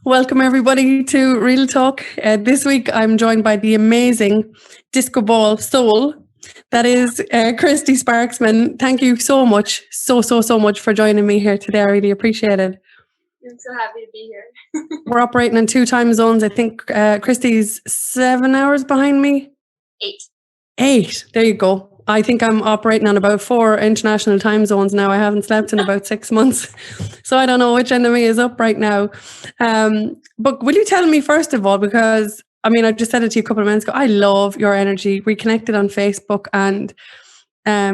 Welcome everybody to Real Talk. This week I'm joined by the amazing disco ball soul that is Kristie Sparksman. Thank you so much, so much for joining me here today. I really appreciate it. I'm so happy to be here. We're operating in 2 time zones. I think Kristie's 7 hours behind me. 8. There you go. I think I'm operating on about 4 international time zones now. I haven't slept in about 6 months. So I don't know which end of me is up right now. But will you tell me first of all, because I mean, I just said it to you a couple of minutes ago, I love your energy. We connected on Facebook, and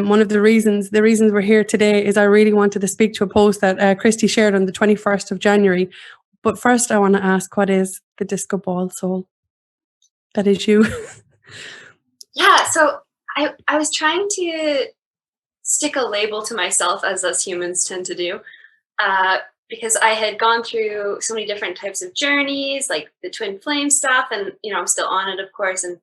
one of the reasons we're here today is I really wanted to speak to a post that Kristie shared on the 21st of January. But first I want to ask, what is the disco ball soul? That is you. Yeah, so I was trying to stick a label to myself, as us humans tend to do, because I had gone through so many different types of journeys, like the twin flame stuff, and I'm still on it, of course. And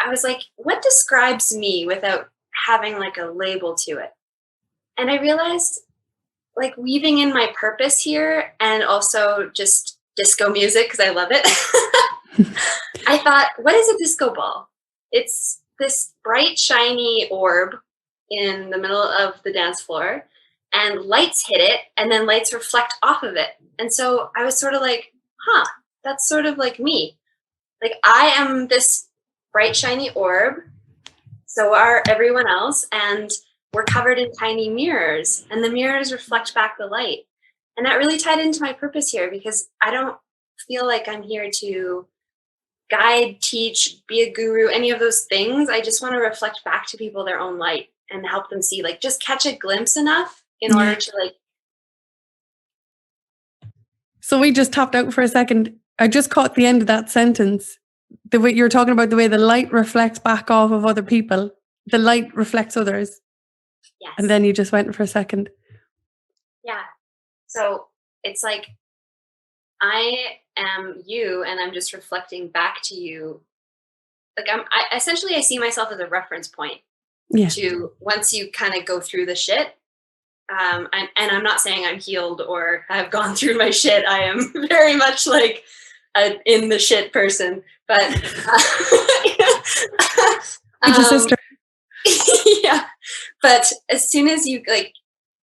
I was like, what describes me without having like a label to it? And I realized, like, weaving in my purpose here, and also just disco music because I love it. I thought, what is a disco ball? It's this bright, shiny orb in the middle of the dance floor, and lights hit it, and then lights reflect off of it. And so I was sort of like, that's sort of like me. Like, I am this bright, shiny orb. So are everyone else. And we're covered in tiny mirrors, and the mirrors reflect back the light. And that really tied into my purpose here, because I don't feel like I'm here to guide, teach, be a guru, any of those things. I just want to reflect back to people their own light and help them see, like, just catch a glimpse enough in order to, like. So we just tapped out for a second. I just caught the end of that sentence. The way you're talking about the way the light reflects back off of other people. The light reflects others. Yes. And then you just went for a second. Yeah. So it's like, I am you, and I'm just reflecting back to you. Like, I essentially see myself as a reference point to, once you kind of go through the shit. And I'm not saying I'm healed or have gone through my shit. I am very much like an in the shit person. But It's your sister. Yeah. But as soon as you like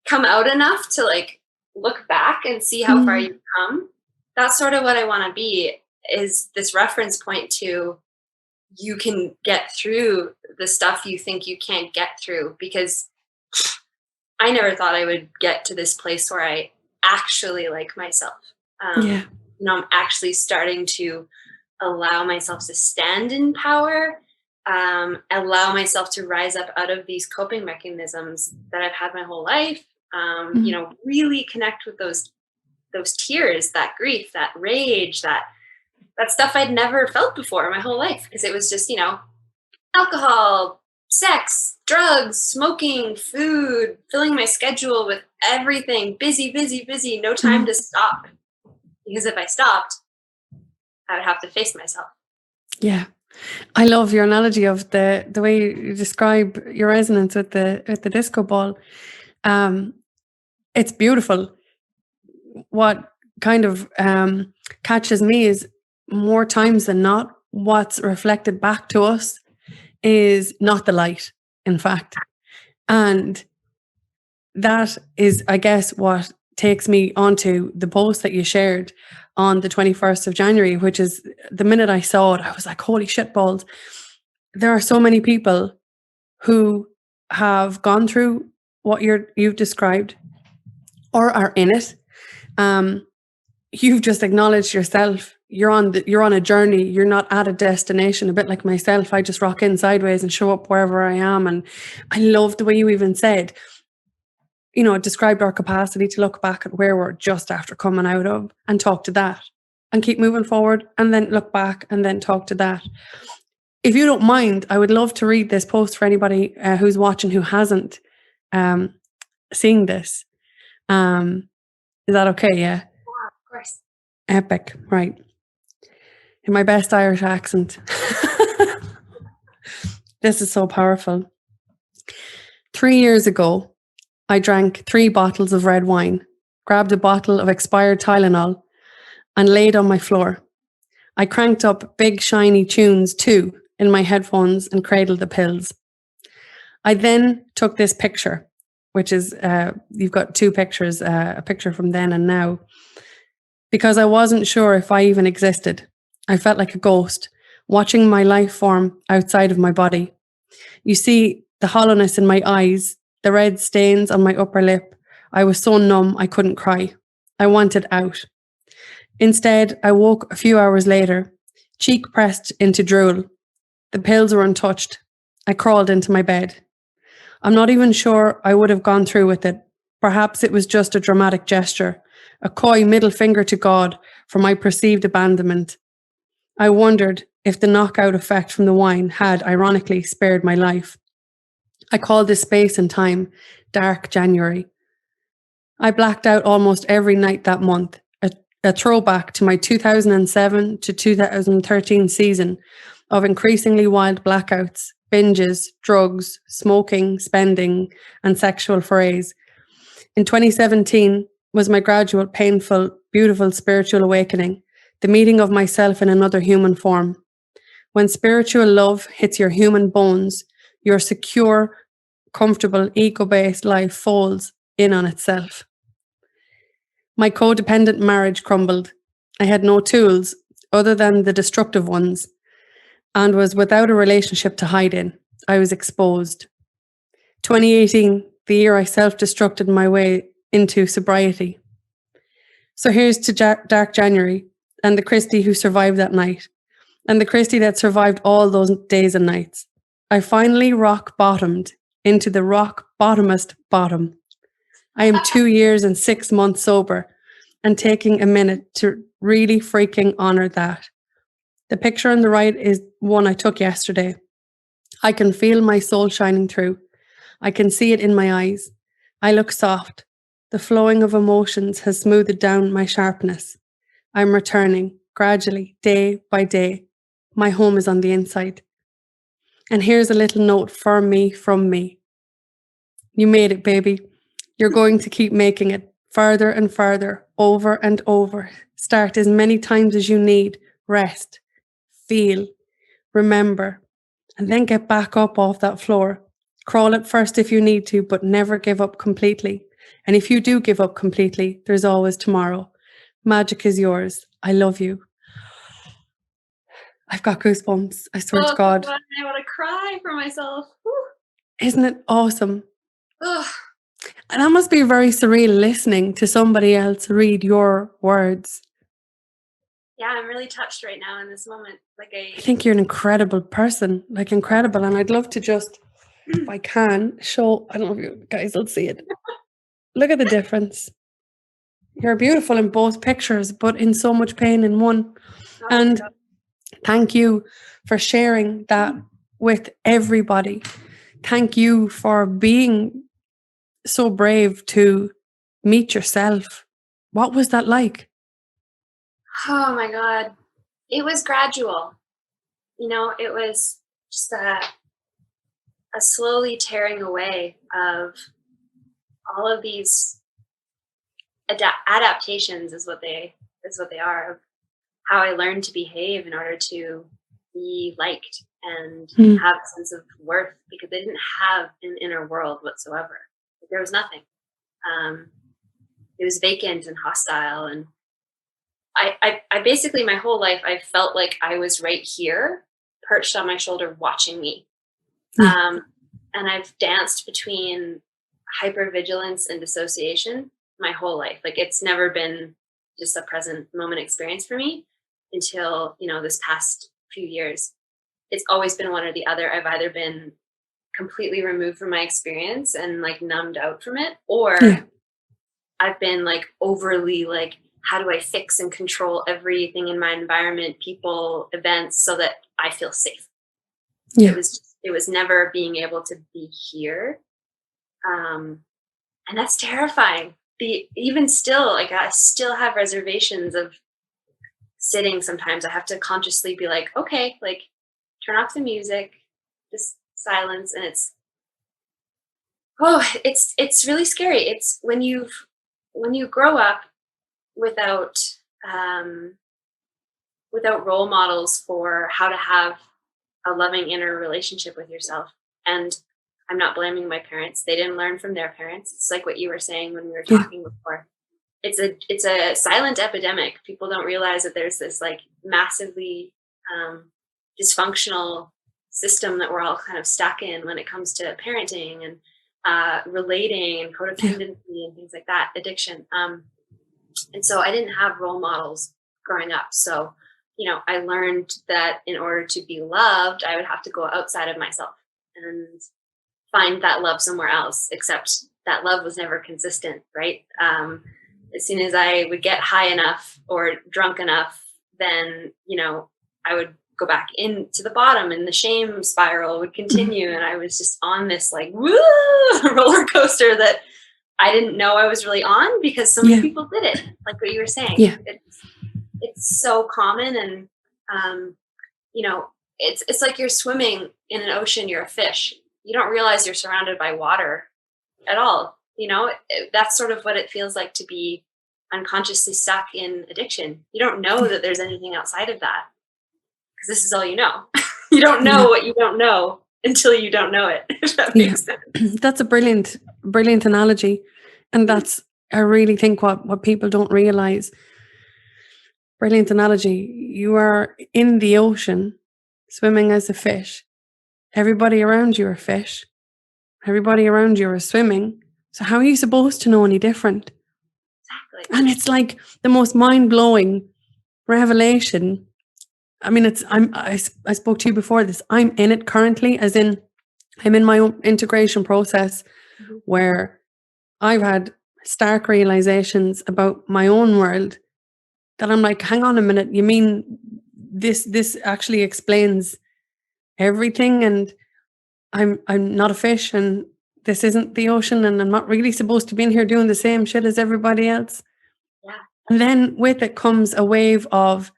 come out enough to like look back and see how far you've come, that's sort of what I want to be, is this reference point to, you can get through the stuff you think you can't get through. Because I never thought I would get to this place where I actually like myself. I'm actually starting to allow myself to stand in power, allow myself to rise up out of these coping mechanisms that I've had my whole life. Really connect with those tears, that grief, that rage, that stuff I'd never felt before my whole life, because it was just, alcohol, sex, drugs, smoking, food, filling my schedule with everything, busy, no time to stop. Because if I stopped, I would have to face myself. Yeah. I love your analogy of the way you describe your resonance with the disco ball. It's beautiful. What kind of catches me is, more times than not, what's reflected back to us is not the light, in fact. And that is, I guess, what takes me onto the post that you shared on the 21st of January, which is, the minute I saw it, I was like, holy shit balls. There are so many people who have gone through what you've described, or are in it. You've just acknowledged yourself. You're on a journey. You're not at a destination. A bit like myself, I just rock in sideways and show up wherever I am. And I love the way you even said, described our capacity to look back at where we're just after coming out of, and talk to that, and keep moving forward, and then look back and then talk to that. If you don't mind, I would love to read this post for anybody who's watching who hasn't seen this. Is that okay? Yeah. Of course. Epic. Right. In my best Irish accent. This is so powerful. 3 years ago, I drank 3 bottles of red wine, grabbed a bottle of expired Tylenol, and laid on my floor. I cranked up big shiny tunes too in my headphones and cradled the pills. I then took this picture, which is, you've got two pictures, a picture from then and now, because I wasn't sure if I even existed. I felt like a ghost, watching my life form outside of my body. You see the hollowness in my eyes, the red stains on my upper lip. I was so numb I couldn't cry. I wanted out. Instead, I woke a few hours later, cheek pressed into drool. The pills were untouched. I crawled into my bed. I'm not even sure I would have gone through with it. Perhaps it was just a dramatic gesture, a coy middle finger to God for my perceived abandonment. I wondered if the knockout effect from the wine had, ironically, spared my life. I called this space and time dark January. I blacked out almost every night that month, a throwback to my 2007 to 2013 season of increasingly wild blackouts, binges, drugs, smoking, spending, and sexual forays. In 2017 was my gradual, painful, beautiful spiritual awakening, the meeting of myself in another human form. When spiritual love hits your human bones, your secure, comfortable, ego-based life folds in on itself. My codependent marriage crumbled. I had no tools other than the destructive ones and was without a relationship to hide in. I was exposed. 2018, the year I self-destructed my way into sobriety. So here's to dark January and the Kristie who survived that night and the Kristie that survived all those days and nights. I finally rock bottomed into the rock bottomest bottom. I am 2 years and 6 months sober and taking a minute to really freaking honor that. The picture on the right is one I took yesterday. I can feel my soul shining through. I can see it in my eyes. I look soft. The flowing of emotions has smoothed down my sharpness. I'm returning, gradually, day by day. My home is on the inside. And here's a little note for me from me. You made it, baby. You're going to keep making it farther and farther, over and over. Start as many times as you need. Rest, feel, remember, and then get back up off that floor. Crawl at first if you need to, but never give up completely. And if you do give up completely, there's always tomorrow. Magic is yours. I love you. I've got goosebumps. I swear to God. I want to cry for myself. Whew. Isn't it awesome? Ugh. And that must be very surreal listening to somebody else read your words. Yeah, I'm really touched right now in this moment. I think you're an incredible person, like incredible. And I'd love to just, if I can, show, I don't know if you guys will see it. Look at the difference. You're beautiful in both pictures, but in so much pain in one. Oh, and thank you for sharing that with everybody. Thank you for being so brave to meet yourself. What was that like? Oh my God. It was gradual. It was just a slowly tearing away of all of these adaptations is what they are, of how I learned to behave in order to be liked and have a sense of worth, because they didn't have an inner world whatsoever. There was nothing. It was vacant and hostile. And I basically, my whole life, I felt like I was right here, perched on my shoulder, watching me. And I've danced between hypervigilance and dissociation my whole life. Like, it's never been just a present moment experience for me until, this past few years. It's always been one or the other. I've either been completely removed from my experience and like numbed out from it, or I've been like overly like, how do I fix and control everything in my environment, people, events, so that I feel safe? It was never being able to be here. And that's terrifying. Even still, like, I still have reservations of sitting. Sometimes I have to consciously be like, okay, like, turn off the music, just silence. And it's really scary. It's when you grow up without without role models for how to have a loving inner relationship with yourself. And I'm not blaming my parents. They didn't learn from their parents. It's like what you were saying when we were talking before. It's a silent epidemic. People don't realize that there's this like massively dysfunctional system that we're all kind of stuck in when it comes to parenting and relating and codependency and things like that, addiction. And so I didn't have role models growing up. So, I learned that in order to be loved, I would have to go outside of myself and find that love somewhere else, except that love was never consistent, right? As soon as I would get high enough or drunk enough, then, I would go back into the bottom and the shame spiral would continue. And I was just on this like roller coaster that I didn't know I was really on because so many people did it. Like what you were saying, it's so common. And, it's like you're swimming in an ocean, you're a fish. You don't realize you're surrounded by water at all. That's sort of what it feels like to be unconsciously stuck in addiction. You don't know that there's anything outside of that because this is all you know. You don't know what you don't know until you don't know it, if that makes sense. That's a brilliant analogy. And that's, I really think what people don't realize. Brilliant analogy. You are in the ocean, swimming as a fish. Everybody around you are fish. Everybody around you are swimming. So how are you supposed to know any different? Exactly. And it's like the most mind-blowing revelation. I mean, I spoke to you before this. I'm in it currently, as in I'm in my own integration process where I've had stark realizations about my own world that I'm like, hang on a minute, you mean this actually explains everything, and I'm not a fish, and this isn't the ocean, and I'm not really supposed to be in here doing the same shit as everybody else. Yeah. And then with it comes a wave of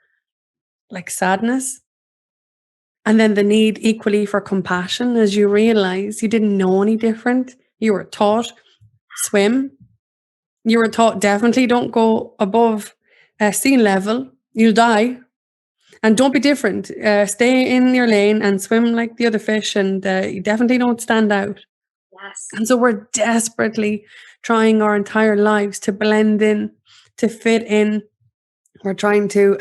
like sadness, and then the need equally for compassion as you realize you didn't know any different. You were taught swim. You were taught definitely don't go above sea level. You'll die. And don't be different. Stay in your lane and swim like the other fish, and you definitely don't stand out. Yes. And so we're desperately trying our entire lives to blend in, to fit in. We're trying to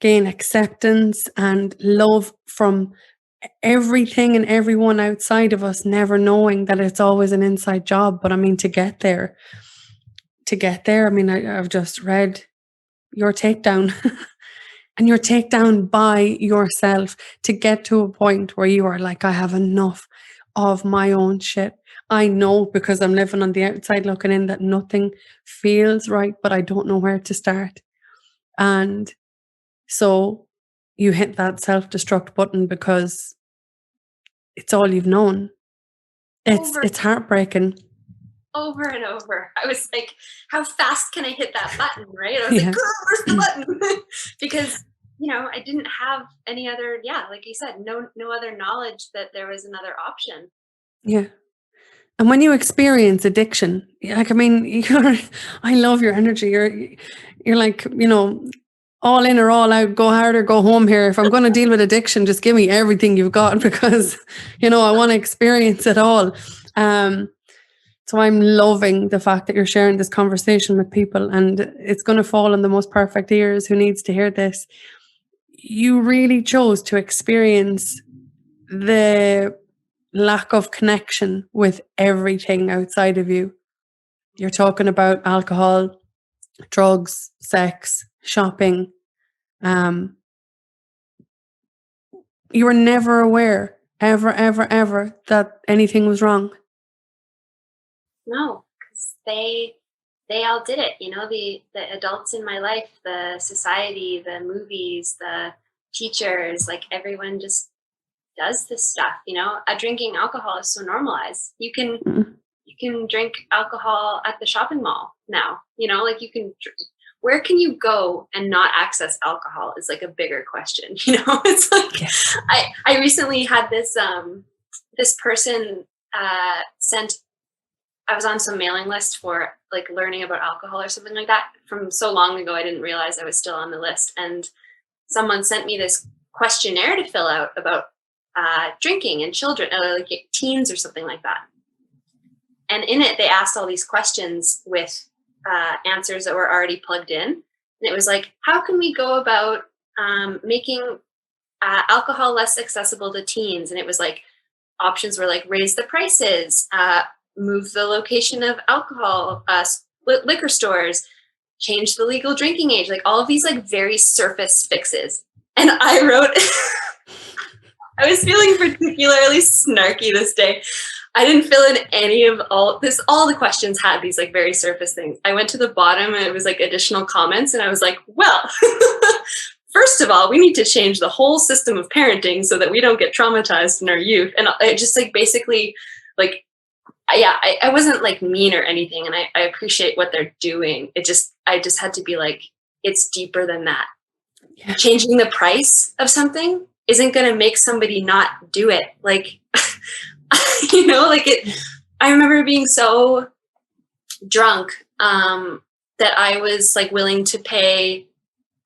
gain acceptance and love from everything and everyone outside of us, never knowing that it's always an inside job. But I mean, to get there, I mean, I've just read your takedown. And you're takedown by yourself to get to a point where you are like, I have enough of my own shit. I know because I'm living on the outside looking in that nothing feels right, but I don't know where to start. And so you hit that self-destruct button because it's all you've known. It's heartbreaking. Over and over. I was like, how fast can I hit that button, right? I was like, where's the button? Because, I didn't have any other, like you said, no other knowledge that there was another option. Yeah. And when you experience addiction, like, I mean, I love your energy. You're like, all in or all out, go hard or go home here. If I'm going to deal with addiction, just give me everything you've got because, I want to experience it all. So I'm loving the fact that you're sharing this conversation with people, and it's going to fall on the most perfect ears who needs to hear this. You really chose to experience the lack of connection with everything outside of you. You're talking about alcohol, drugs, sex, shopping. You were never aware, ever, that anything was wrong. No, because they all did it. The adults in my life, the society, the movies, the teachers, like everyone just does this stuff. Drinking alcohol is so normalized. You can drink alcohol at the shopping mall now. Like you can. Where can you go and not access alcohol is like a bigger question. It's like I recently had this this person sent I was on some mailing list for like learning about alcohol or something like that from so long ago. I didn't realize I was still on the list. And someone sent me this questionnaire to fill out about drinking and children, like teens or something like that. And in it, they asked all these questions with answers that were already plugged in. And it was like, how can we go about making alcohol less accessible to teens? And it was like, options were like raise the prices, move the location of alcohol, liquor stores, change the legal drinking age, like all of these like very surface fixes. And I wrote, I was feeling particularly snarky this day. I didn't fill in any of all the questions had these like very surface things. I went to the bottom and it was like additional comments. And I was like, well, first of all, we need to change the whole system of parenting so that we don't get traumatized in our youth. And I just like basically like, yeah, I wasn't like mean or anything. And I appreciate what they're doing. I just had to be like, it's deeper than that. Yeah. Changing the price of something isn't going to make somebody not do it. Like, you know, like I remember being so drunk that I was like willing to pay,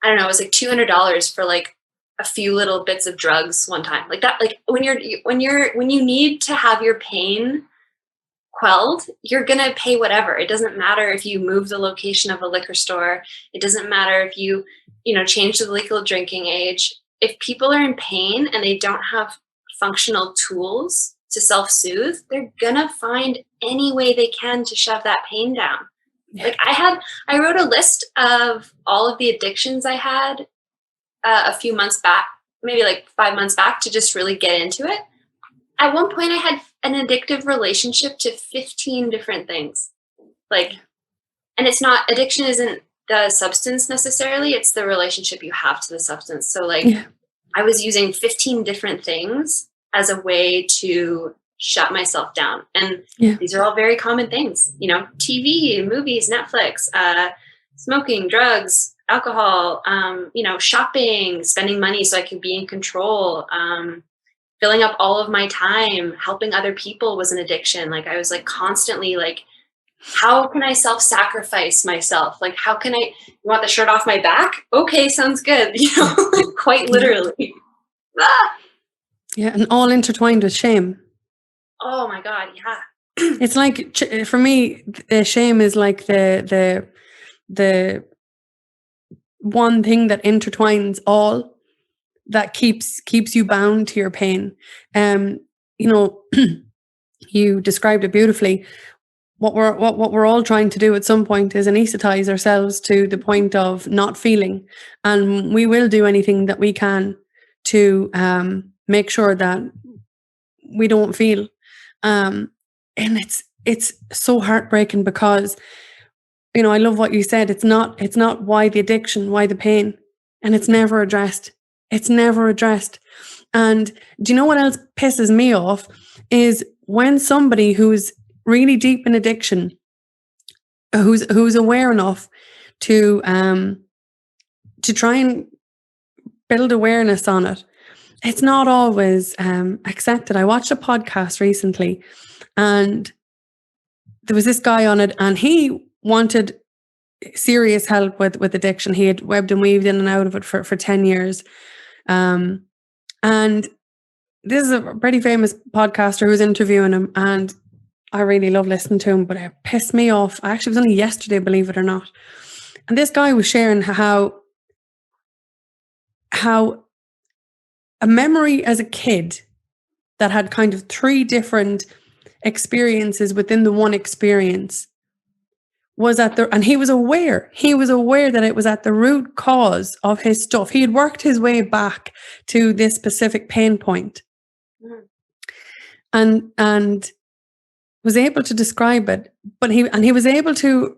I don't know, it was like $200 for like a few little bits of drugs one time. Like that, like when you need to have your pain quelled, you're going to pay whatever. It doesn't matter if you move the location of a liquor store. It doesn't matter if you change the legal drinking age. If people are in pain and they don't have functional tools to self-soothe, they're going to find any way they can to shove that pain down. Yeah. Like I wrote a list of all of the addictions I had a few months back, maybe like 5 months back, to just really get into it. At one point I had an addictive relationship to 15 different things. Like, and it's not, addiction isn't the substance necessarily, it's the relationship you have to the substance. So like, yeah. I was using 15 different things as a way to shut myself down. And yeah. These are all very common things, TV, movies, Netflix, smoking, drugs, alcohol, shopping, spending money so I could be in control, filling up all of my time, helping other people was an addiction. Like I was like constantly like, how can I self-sacrifice myself? Like, how can you want the shirt off my back? Okay, sounds good. Quite literally. Ah! Yeah, and all intertwined with shame. Oh my God, yeah. It's like, for me, the shame is like the one thing that intertwines all, that keeps you bound to your pain. You described it beautifully. What we're all trying to do at some point is anesthetize ourselves to the point of not feeling, and we will do anything that we can to make sure that we don't feel. And it's so heartbreaking because, I love what you said. It's not why the addiction, why the pain, and it's never addressed. It's never addressed. And do you know what else pisses me off is when somebody who's really deep in addiction, who's aware enough to try and build awareness on it, it's not always accepted. I watched a podcast recently and there was this guy on it and he wanted serious help with addiction. He had webbed and weaved in and out of it for 10 years. And this is a pretty famous podcaster who's interviewing him, and I really love listening to him, but it pissed me off. Actually, it was only yesterday, believe it or not. And this guy was sharing how a memory as a kid that had kind of 3 different experiences within the one experience was and he was aware that it was at the root cause of his stuff. He had worked his way back to this specific pain point, and was able to describe it. But he was able to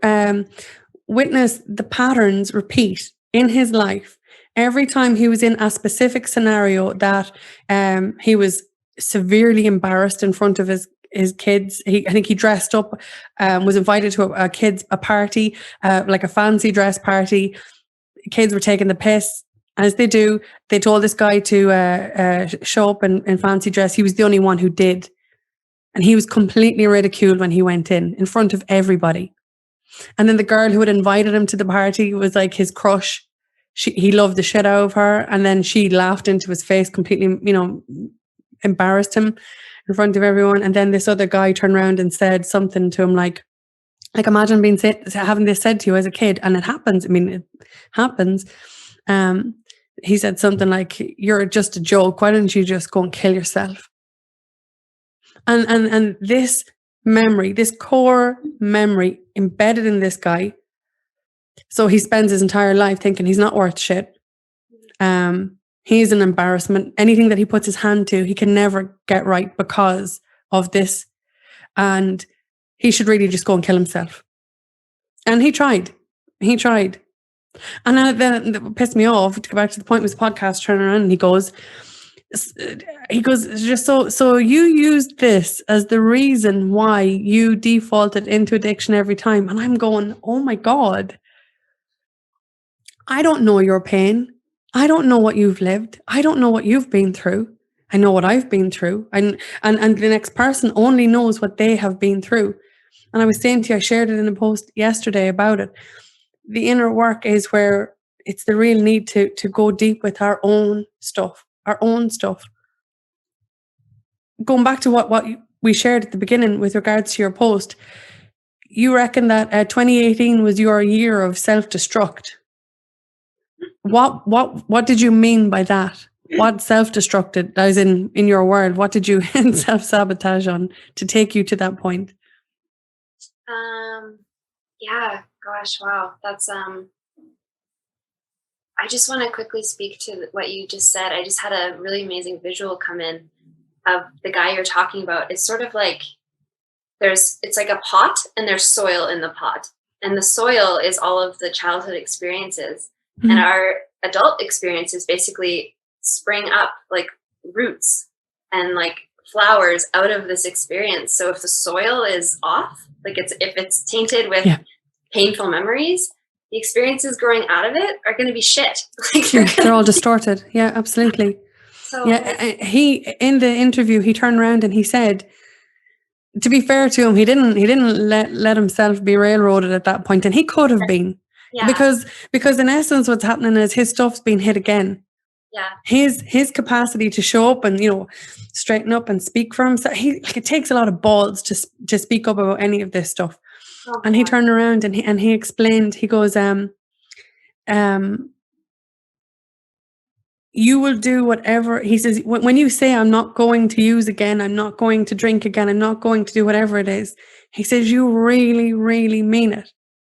witness the patterns repeat in his life every time he was in a specific scenario that he was severely embarrassed in front of his kids. I think he dressed up, was invited to a party, like a fancy dress party. Kids were taking the piss, as they do. They told this guy to show up in fancy dress. He was the only one who did. And he was completely ridiculed when he went in front of everybody. And then the girl who had invited him to the party was like his crush. He loved the shit out of her. And then she laughed into his face, completely, embarrassed him in front of everyone. And then this other guy turned around and said something to him like imagine having this said to you as a kid, and it happens. I mean, it happens. He said something like, "You're just a joke. Why don't you just go and kill yourself?" And this memory, this core memory embedded in this guy. So he spends his entire life thinking he's not worth shit. He's an embarrassment. Anything that he puts his hand to, he can never get right because of this. And he should really just go and kill himself. And he tried. And then it pissed me off, to go back to the point with his podcast, turning around and he goes, just so you used this as the reason why you defaulted into addiction every time. And I'm going, oh my God, I don't know your pain. I don't know what you've lived. I don't know what you've been through. I know what I've been through. And the next person only knows what they have been through. And I was saying to you, I shared it in a post yesterday about it. The inner work is where it's the real need to go deep with our own stuff. Going back to what we shared at the beginning with regards to your post, you reckon that 2018 was your year of self-destruct. What did you mean by that? What self-destructed, as in your world, what did you self-sabotage on to take you to that point? Yeah, gosh, wow. That's, I just want to quickly speak to what you just said. I just had a really amazing visual come in of the guy you're talking about. It's sort of like it's like a pot and there's soil in the pot. And the soil is all of the childhood experiences. Mm-hmm. And our adult experiences basically spring up like roots and like flowers out of this experience. So if the soil is off, like if it's tainted with painful memories, the experiences growing out of it are going to be shit. They're all distorted. Yeah, absolutely. So he, in the interview, he turned around and he said, to be fair to him, he didn't let himself be railroaded at that point, and he could have been, because in essence, what's happening is his stuff's being hit again. Yeah, his capacity to show up and straighten up and speak for himself. It takes a lot of balls to speak up about any of this stuff. Oh, and he turned around and he explained. He goes, you will do whatever. He says, when you say, I'm not going to use again, I'm not going to drink again, I'm not going to do whatever it is, he says, you really, really mean it,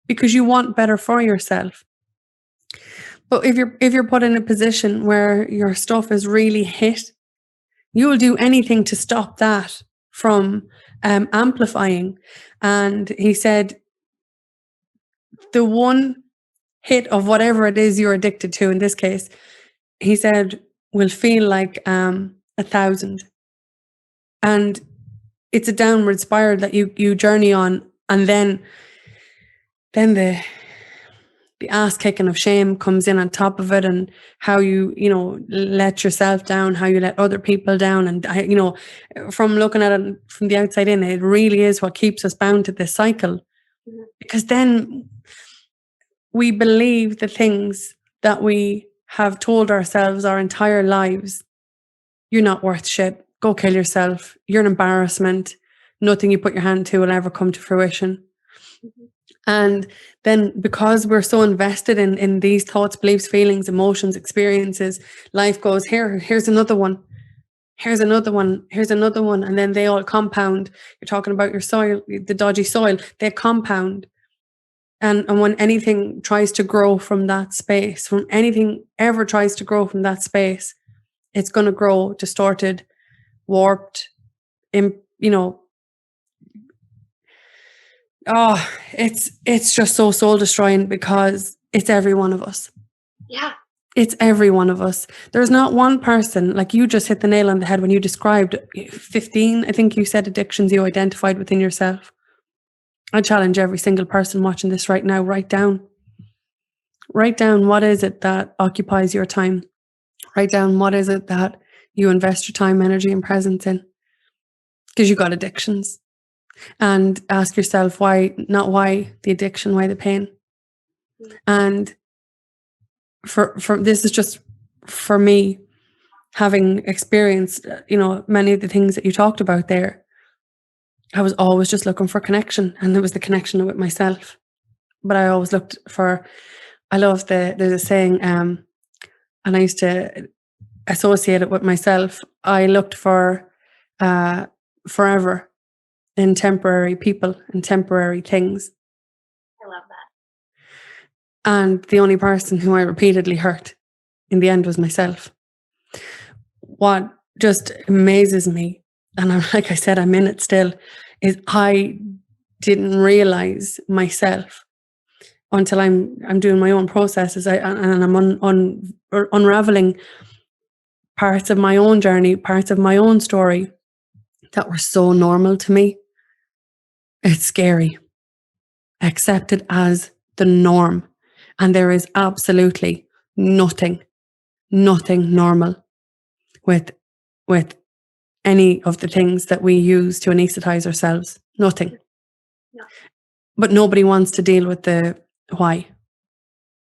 because you want better for yourself. But if you're put in a position where your stuff is really hit, you will do anything to stop that from amplifying. And he said, the one hit of whatever it is you're addicted to, in this case, he said, will feel like 1,000. And it's a downward spiral that you journey on. And then the ass kicking of shame comes in on top of it, and how you let yourself down, how you let other people down. And from looking at it from the outside in, it really is what keeps us bound to this cycle. Mm-hmm. Because then we believe the things that we have told ourselves our entire lives. You're not worth shit. Go kill yourself. You're an embarrassment. Nothing you put your hand to will ever come to fruition. Mm-hmm. And then because we're so invested in these thoughts, beliefs, feelings, emotions, experiences, life goes, here's another one. Here's another one. Here's another one. And then they all compound. You're talking about your soil, the dodgy soil. They compound. And when anything tries to grow from that space, from anything ever tries to grow from that space, it's going to grow distorted, warped, it's just so soul destroying, because it's every one of us. Yeah. It's every one of us. There's not one person, like you just hit the nail on the head when you described 15, I think you said, addictions you identified within yourself. I challenge every single person watching this right now, write down what is it that occupies your time. Write down what is it that you invest your time, energy, and presence in. because you got addictions. And ask yourself why, not why the addiction, why the pain. And for this is just for me, having experienced, many of the things that you talked about there. I was always just looking for connection, and it was the connection with myself. But I always looked for, I love there's a saying, and I used to associate it with myself. I looked for forever in temporary people and temporary things. I love that. And the only person who I repeatedly hurt in the end was myself. What just amazes me, and like I said, I'm in it still, is I didn't realize myself until I'm doing my own processes, and I'm unraveling parts of my own journey, parts of my own story that were so normal to me. It's scary. Accept it as the norm. And there is absolutely nothing normal with any of the things that we use to anesthetize ourselves. Nothing. No. But nobody wants to deal with the why.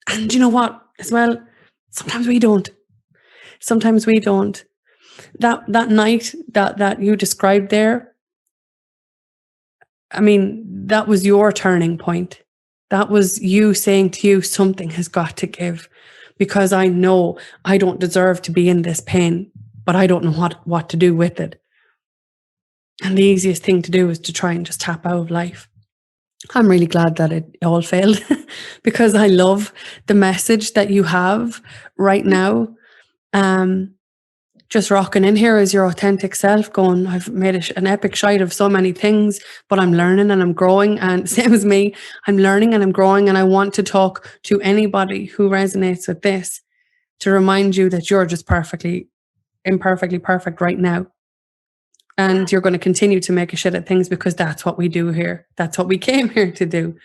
And you know what, as well, sometimes we don't. That night that you described there, I mean, that was your turning point. That was you saying to you, something has got to give, because I know I don't deserve to be in this pain, but I don't know what to do with it. And the easiest thing to do is to try and just tap out of life. I'm really glad that it all failed because I love the message that you have right now. Just rocking in here as your authentic self, going, I've made an epic shite of so many things, but I'm learning and I'm growing. And same as me, I'm learning and I'm growing. And I want to talk to anybody who resonates with this to remind you that you're just imperfectly perfect right now. And you're going to continue to make a shit at things because that's what we do here. That's what we came here to do.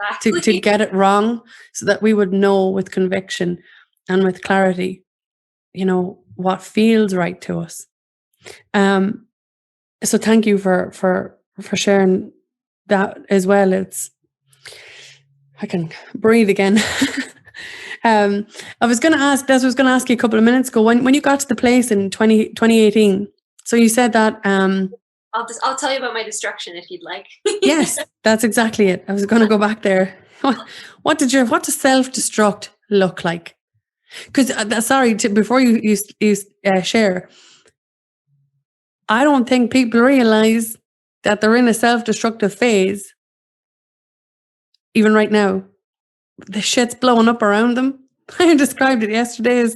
Exactly. To get it wrong so that we would know with conviction and with clarity, what feels right to us. So thank you for sharing that as well. I can breathe again. I was going to ask you a couple of minutes ago, when you got to the place in 2018. So you said that I'll tell you about my destruction if you'd like. Yes, that's exactly it. I was going to go back there. What does self-destruct look like? Because before you share, I don't think people realize that they're in a self-destructive phase. Even right now, the shit's blowing up around them. I described it yesterday as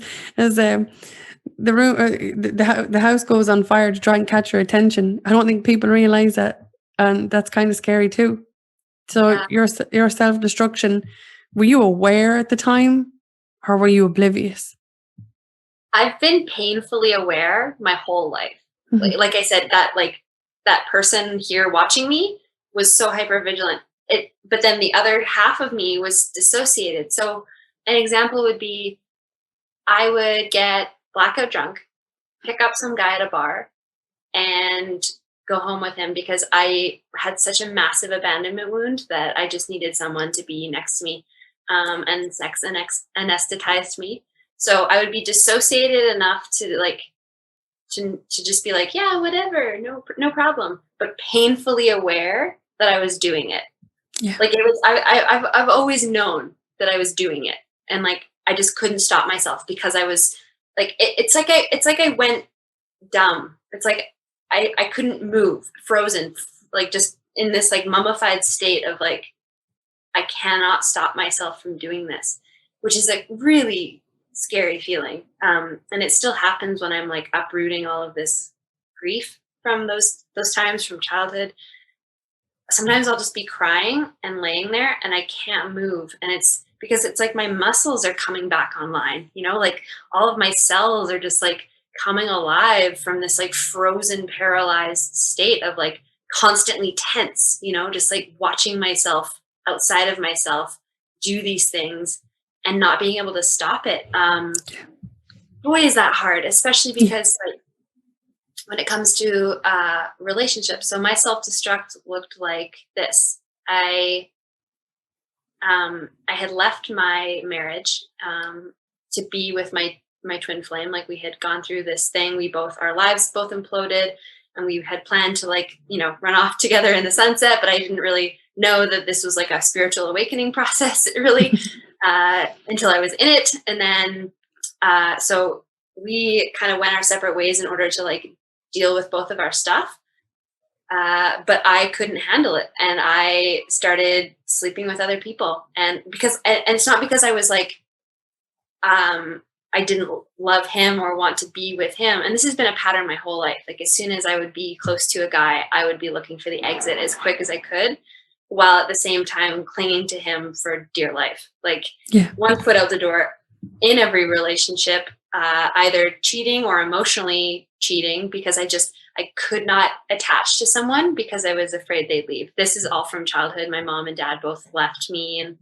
the room, the house goes on fire to try and catch your attention. I don't think people realize that, and that's kind of scary too. So your self-destruction, were you aware at the time, or were you oblivious? I've been painfully aware my whole life. Mm-hmm. Like I said, that person here watching me was so hypervigilant. But then the other half of me was dissociated. So an example would be, I would get blackout drunk, pick up some guy at a bar, and go home with him because I had such a massive abandonment wound that I just needed someone to be next to me, and sex anesthetized me. So I would be dissociated enough to just be like, yeah, whatever, no problem, but painfully aware that I was doing it. Yeah. Like it was, I've always known that I was doing it, and like I just couldn't stop myself because I was like, it's like I went dumb. It's like I couldn't move, frozen, like just in this like mummified state of like, I cannot stop myself from doing this, which is like really scary feeling. And it still happens when I'm like uprooting all of this grief from those times from childhood. Sometimes I'll just be crying and laying there and I can't move. And it's because it's like my muscles are coming back online, like all of my cells are just like coming alive from this like frozen, paralyzed state of like constantly tense, just like watching myself outside of myself do these things and not being able to stop it. Boy, is that hard, especially because like when it comes to relationships. So my self-destruct looked like this. I had left my marriage to be with my twin flame. Like we had gone through this thing. Our lives both imploded, and we had planned to run off together in the sunset. But I didn't really know that this was like a spiritual awakening process, really, until I was in it. And then so we kind of went our separate ways in order to deal with both of our stuff. But I couldn't handle it, and I started sleeping with other people. And it's not because I was I didn't love him or want to be with him. And this has been a pattern my whole life. Like as soon as I would be close to a guy, I would be looking for the exit as quick as I could, while at the same time clinging to him for dear life. One foot out the door in every relationship, either cheating or emotionally cheating, because I could not attach to someone because I was afraid they'd leave. This is all from childhood. My mom and dad both left me, and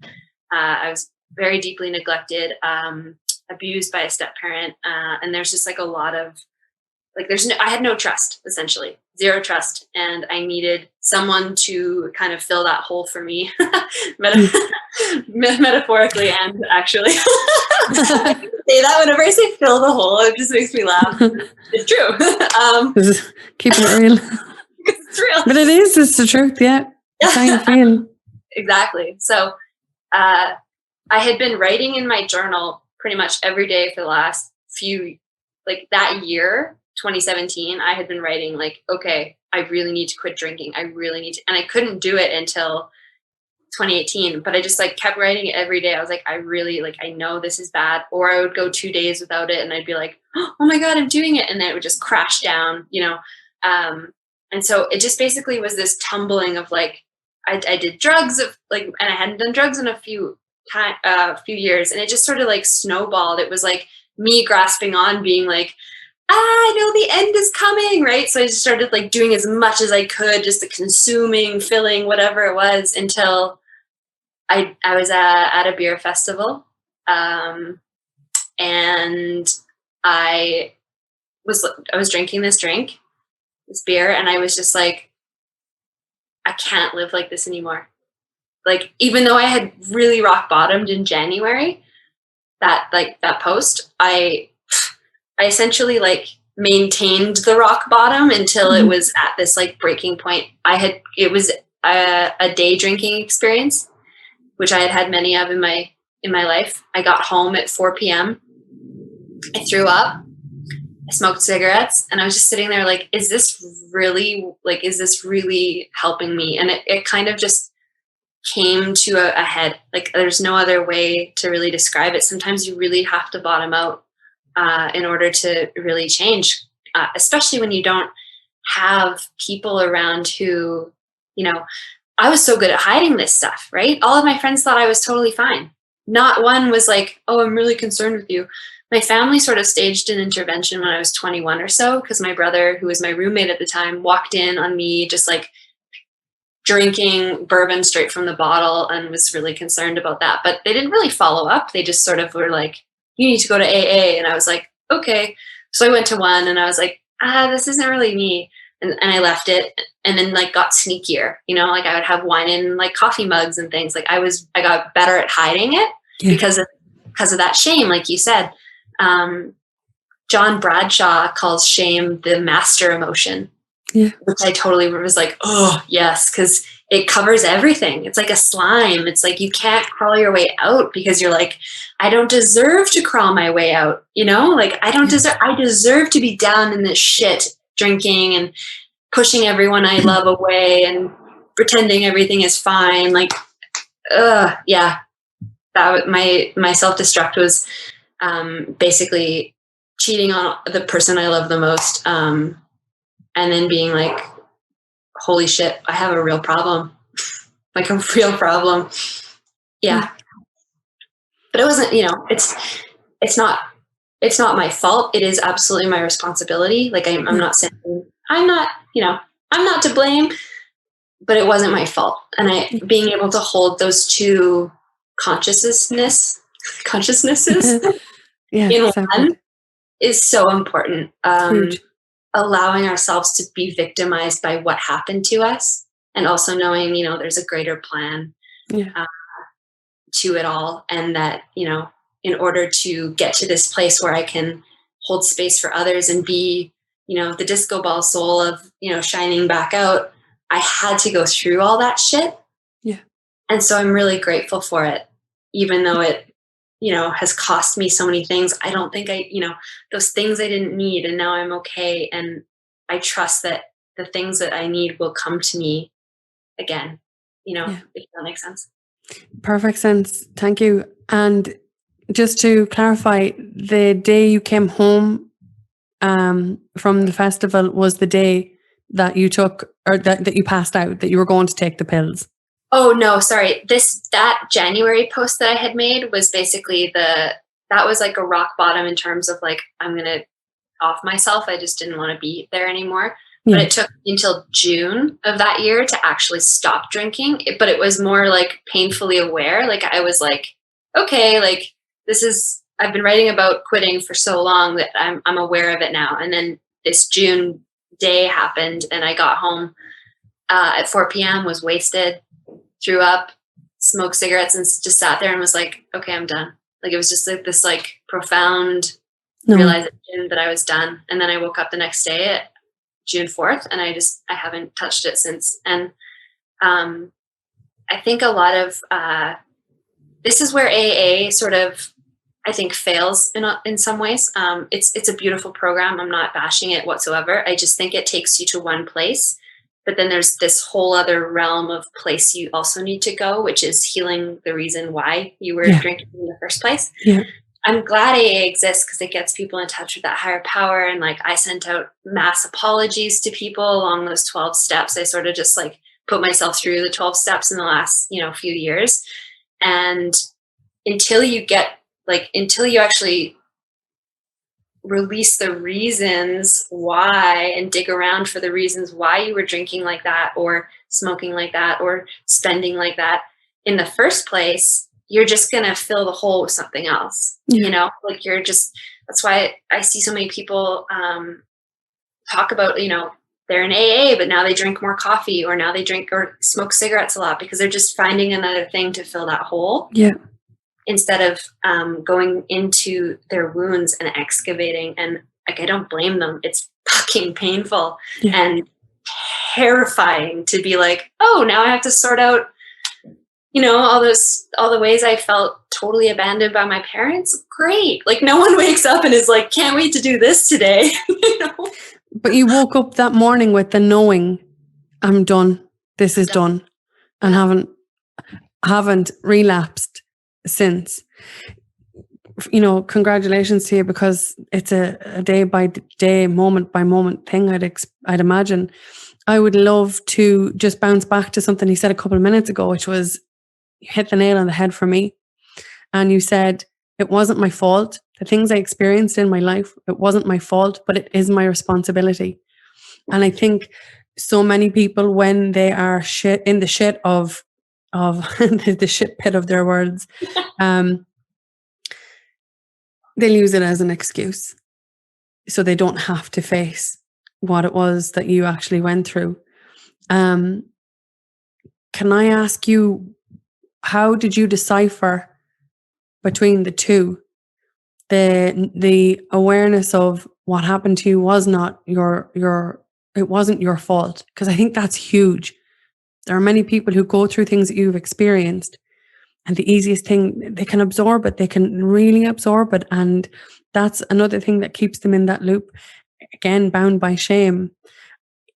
I was very deeply neglected, abused by a step parent. And there's just a lot of I had no trust, essentially zero trust. And I needed someone to kind of fill that hole for me, metaphorically and actually. I say that whenever I say fill the hole, it just makes me laugh. It's true. Keeping it real. It's real. But it's the truth, yeah. That's how you feel. Exactly. So I had been writing in my journal pretty much every day for the last that year, 2017, I had been writing okay, I really need to quit drinking. I really need to, and I couldn't do it until 2018, but I just kept writing it every day. I was I really I know this is bad. Or I would go 2 days without it, and I'd be oh my God, I'm doing it. And then it would just crash down, and so it just basically was this tumbling of I did drugs and I hadn't done drugs in a few years, and it just sort of snowballed. It was me grasping on, being I know the end is coming, right? So I just started doing as much as I could, just consuming, filling, whatever it was, until I was at a beer festival, and I was drinking this beer, and I was just I can't live like this anymore. Even though I had really rock bottomed in January, that post, I essentially maintained the rock bottom until it was at this breaking point. It was a day drinking experience, which I had many of in my life. I got home at 4 p.m. I threw up. I smoked cigarettes, and I was just sitting there is this really helping me? And it kind of just came to a head. There's no other way to really describe it. Sometimes you really have to bottom out in order to really change, especially when you don't have people around who, I was so good at hiding this stuff, right? All of my friends thought I was totally fine. Not one was oh, I'm really concerned with you. My family sort of staged an intervention when I was 21 or so, because my brother, who was my roommate at the time, walked in on me just drinking bourbon straight from the bottle, and was really concerned about that. But they didn't really follow up. They just sort of were you need to go to AA. And I was okay. So I went to one, and I was this isn't really me. And I left it, and then got sneakier, I would have wine in coffee mugs and things. I got better at hiding it because of that shame. Like you said, John Bradshaw calls shame the master emotion, which I totally was oh yes. 'Cause it covers everything. It's like a slime. It's you can't crawl your way out, because you're I don't deserve to crawl my way out. I deserve to be down in this shit, drinking and pushing everyone I love away and pretending everything is fine. Yeah. That my self-destruct was basically cheating on the person I love the most. And then being holy shit, I have a real problem. A real problem. Yeah. But it wasn't, it's not my fault. It is absolutely my responsibility. I'm not saying I'm not to blame, but it wasn't my fault. And being able to hold those two consciousnesses in one is so important. allowing ourselves to be victimized by what happened to us, and also knowing, there's a greater plan to it all, and that, in order to get to this place where I can hold space for others and be, the disco ball soul of, shining back out, I had to go through all that shit. Yeah. And so I'm really grateful for it, even though it, has cost me so many things. I don't think those things I didn't need, and now I'm okay. And I trust that the things that I need will come to me again, if that makes sense. Perfect sense. Thank you. And just to clarify, the day you came home from the festival was the day that you took, or that you passed out, that you were going to take the pills. Oh no, sorry. That January post that I had made was basically that was like a rock bottom in terms of like, I'm going to off myself. I just didn't want to be there anymore. Yeah. But it took until June of that year to actually stop drinking. But it was more like painfully aware. Like I was like, okay, like I've been writing about quitting for so long that I'm aware of it now. And then this June day happened, and I got home at 4 p.m., was wasted, threw up, smoked cigarettes, and just sat there and was like, okay, I'm done. Like it was just like this like profound realization that I was done. And then I woke up the next day at June 4th, and I haven't touched it since. And I think a lot of this is where AA sort of, I think, fails in some ways. It's a beautiful program. I'm not bashing it whatsoever. I just think it takes you to one place. But then there's this whole other realm of place you also need to go, which is healing the reason why you were drinking in the first place. Yeah. I'm glad AA exists because it gets people in touch with that higher power. And like I sent out mass apologies to people along those 12 steps. I sort of just like put myself through the 12 steps in the last, few years. And until you actually release the reasons why and dig around for the reasons why you were drinking like that or smoking like that or spending like that in the first place, you're just going to fill the hole with something else. Like that's why I see so many people talk about, they're in AA, but now they drink more coffee, or now they drink or smoke cigarettes a lot because they're just finding another thing to fill that hole. Yeah. Instead of going into their wounds and excavating. And like, I don't blame them. It's fucking painful and terrifying to be like, oh, now I have to sort out, all the ways I felt totally abandoned by my parents. Great. Like no one wakes up and is like, can't wait to do this today. But you woke up that morning with the knowing, I'm done. This is done. And haven't relapsed since. Congratulations to you, because it's a day by day, moment by moment thing. I'd imagine. I would love to just bounce back to something you said a couple of minutes ago, which was, you hit the nail on the head for me. And you said, it wasn't my fault. The things I experienced in my life, it wasn't my fault, but it is my responsibility. And I think so many people, when they are in the shit of the shit pit of their words, they'll use it as an excuse, so they don't have to face what it was that you actually went through. Can I ask you, how did you decipher between the two? The awareness of what happened to you was not it wasn't your fault, because I think that's huge. There are many people who go through things that you've experienced, and the easiest thing, they can absorb it. They can really absorb it. And that's another thing that keeps them in that loop. Again, bound by shame.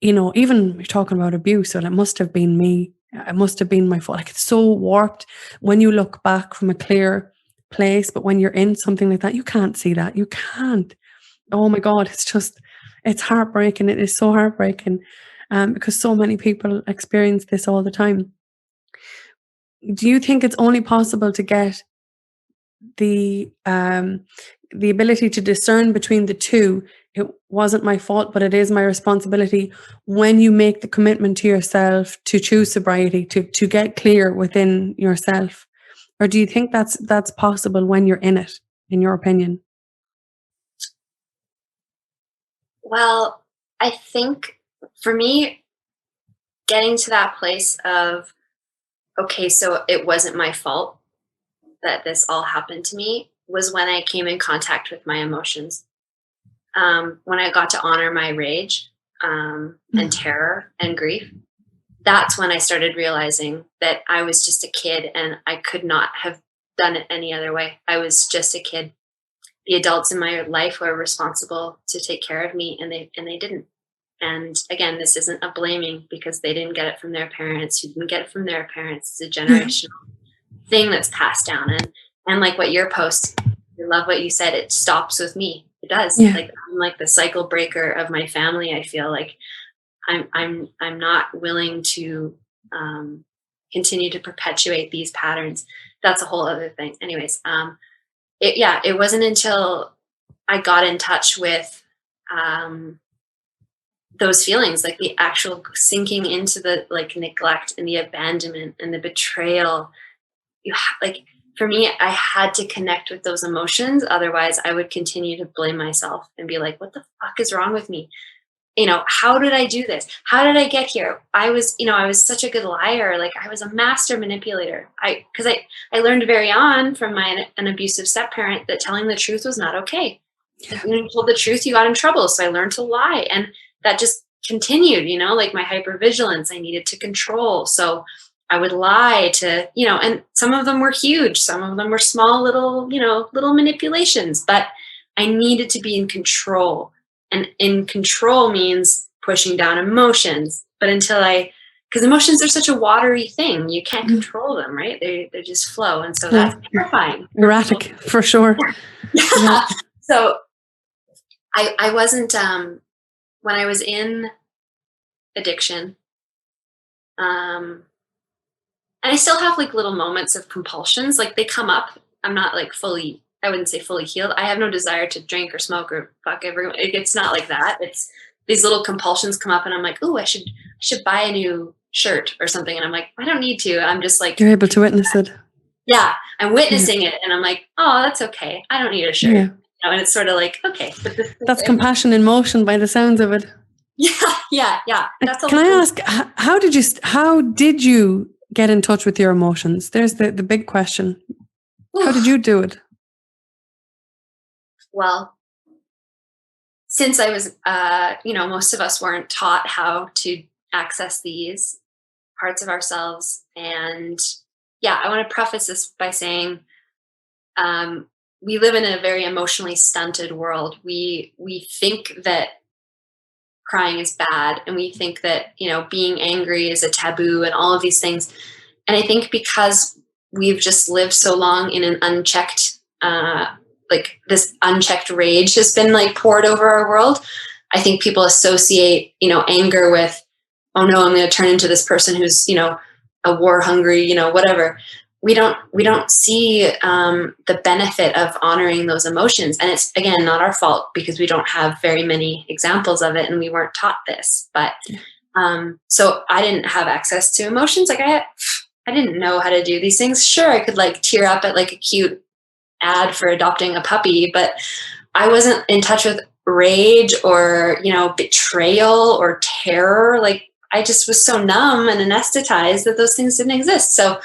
Even we're talking about abuse, and it must have been me. It must have been my fault. Like, it's so warped when you look back from a clear place. But when you're in something like that, you can't see that. You can't. Oh my God, it's heartbreaking. It is so heartbreaking. Because so many people experience this all the time. Do you think it's only possible to get the ability to discern between the two? It wasn't my fault, but it is my responsibility, when you make the commitment to yourself to choose sobriety, to get clear within yourself? Or do you think that's possible when you're in it, in your opinion? Well, I think for me, getting to that place of, okay, so it wasn't my fault that this all happened to me, was when I came in contact with my emotions. When I got to honor my rage and terror and grief, that's when I started realizing that I was just a kid and I could not have done it any other way. I was just a kid. The adults in my life were responsible to take care of me, and they didn't. And again, this isn't a blaming, because they didn't get it from their parents, who didn't get it from their parents. It's a generational thing that's passed down. And like what your post, I love what you said, it stops with me. It does. Yeah. Like, I'm like the cycle breaker of my family. I feel like I'm not willing to continue to perpetuate these patterns. That's a whole other thing. Anyways, it wasn't until I got in touch with those feelings, like the actual sinking into the like neglect and the abandonment and the betrayal. Like, for me, I had to connect with those emotions. Otherwise, I would continue to blame myself and be like, what the fuck is wrong with me? How did I do this? How did I get here? I was such a good liar. Like, I was a master manipulator. Because I learned very on from an abusive step-parent that telling the truth was not okay. Like, when you told the truth, you got in trouble. So I learned to lie. And that just continued, like my hypervigilance, I needed to control. So I would lie to, and some of them were huge. Some of them were small, little manipulations, but I needed to be in control. And in control means pushing down emotions. But because emotions are such a watery thing, you can't control them, right? They just flow. And so that's terrifying. Erratic, for sure. Yeah. So I wasn't, when I was in addiction, and I still have like little moments of compulsions, like they come up. I'm not like I wouldn't say fully healed. I have no desire to drink or smoke or fuck everyone. It's not like that. It's these little compulsions come up and I'm like, oh, I should buy a new shirt or something. And I'm like, I don't need to. I'm just like, you're able to witness it. Yeah. I'm witnessing it. And I'm like, oh, that's okay. I don't need a shirt. Yeah. And it's sort of like, okay. But that's compassion in motion by the sounds of it. Yeah. That's Can I ask, how did you get in touch with your emotions? There's the big question. How did you do it? Well, since I was, most of us weren't taught how to access these parts of ourselves. And I want to preface this by saying, we live in a very emotionally stunted world. We think that crying is bad, and we think that, being angry is a taboo and all of these things. And I think because we've just lived so long in an unchecked, like this unchecked rage has been like poured over our world. I think people associate, anger with, oh no, I'm going to turn into this person who's, a war hungry, whatever. We don't see the benefit of honoring those emotions. And it's, again, not our fault, because we don't have very many examples of it and we weren't taught this. But so I didn't have access to emotions. Like I didn't know how to do these things. Sure, I could like tear up at like a cute ad for adopting a puppy, but I wasn't in touch with rage or, betrayal or terror. Like I just was so numb and anesthetized that those things didn't exist. So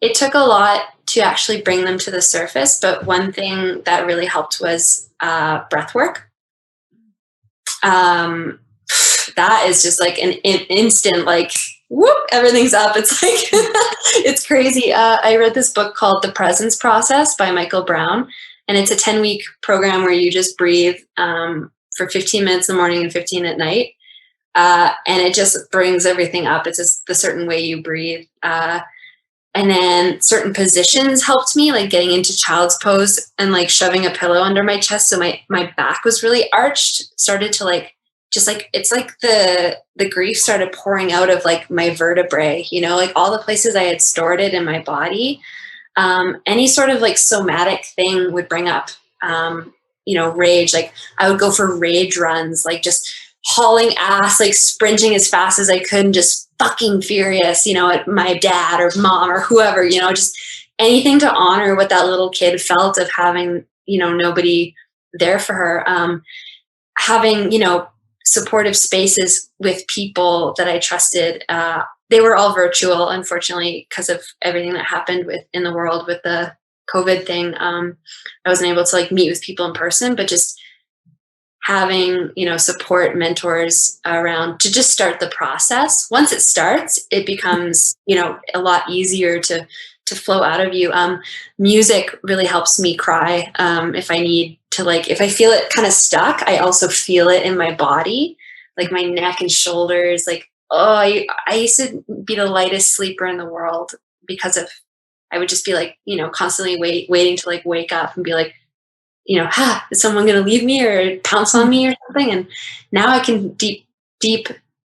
it took a lot to actually bring them to the surface. But one thing that really helped was breath work. That is just like an instant, like, whoop, everything's up. It's like, it's crazy. I read this book called The Presence Process by Michael Brown. And it's a 10-week program where you just breathe for 15 minutes in the morning and 15 at night. And it just brings everything up. It's just the certain way you breathe. And then certain positions helped me, like getting into child's pose and like shoving a pillow under my chest. So my back was really arched, started to like, just like, it's like the grief started pouring out of like my vertebrae, like all the places I had stored it in my body. Any sort of like somatic thing would bring up, rage. Like I would go for rage runs, like just hauling ass, like sprinting as fast as I could and just fucking furious, at my dad or mom or whoever, just anything to honor what that little kid felt of having, nobody there for her. Having, supportive spaces with people that I trusted. They were all virtual, unfortunately, because of everything that happened in the world with the COVID thing. I wasn't able to like meet with people in person, but just having, support mentors around to just start the process. Once it starts, it becomes, a lot easier to flow out of you. Music really helps me cry. If I need to, if I feel it kind of stuck, I also feel it in my body, like my neck and shoulders. I used to be the lightest sleeper in the world because I would just be constantly waiting to wake up and be like, is someone going to leave me or pounce on me or something? And now I can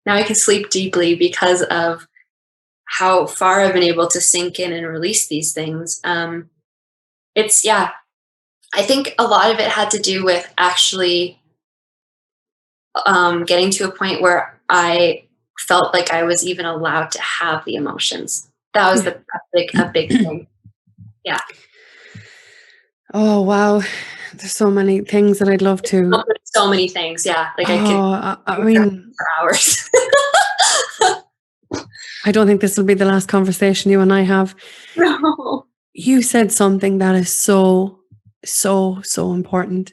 now I can sleep deeply because of how far I've been able to sink in and release these things. I think a lot of it had to do with actually getting to a point where I felt like I was even allowed to have the emotions. That was a big thing. Yeah. Oh, wow. There's so many things that I'd love to. So many things. Yeah. I mean, for hours. I don't think this will be the last conversation you and I have. No. You said something that is so, so, so important.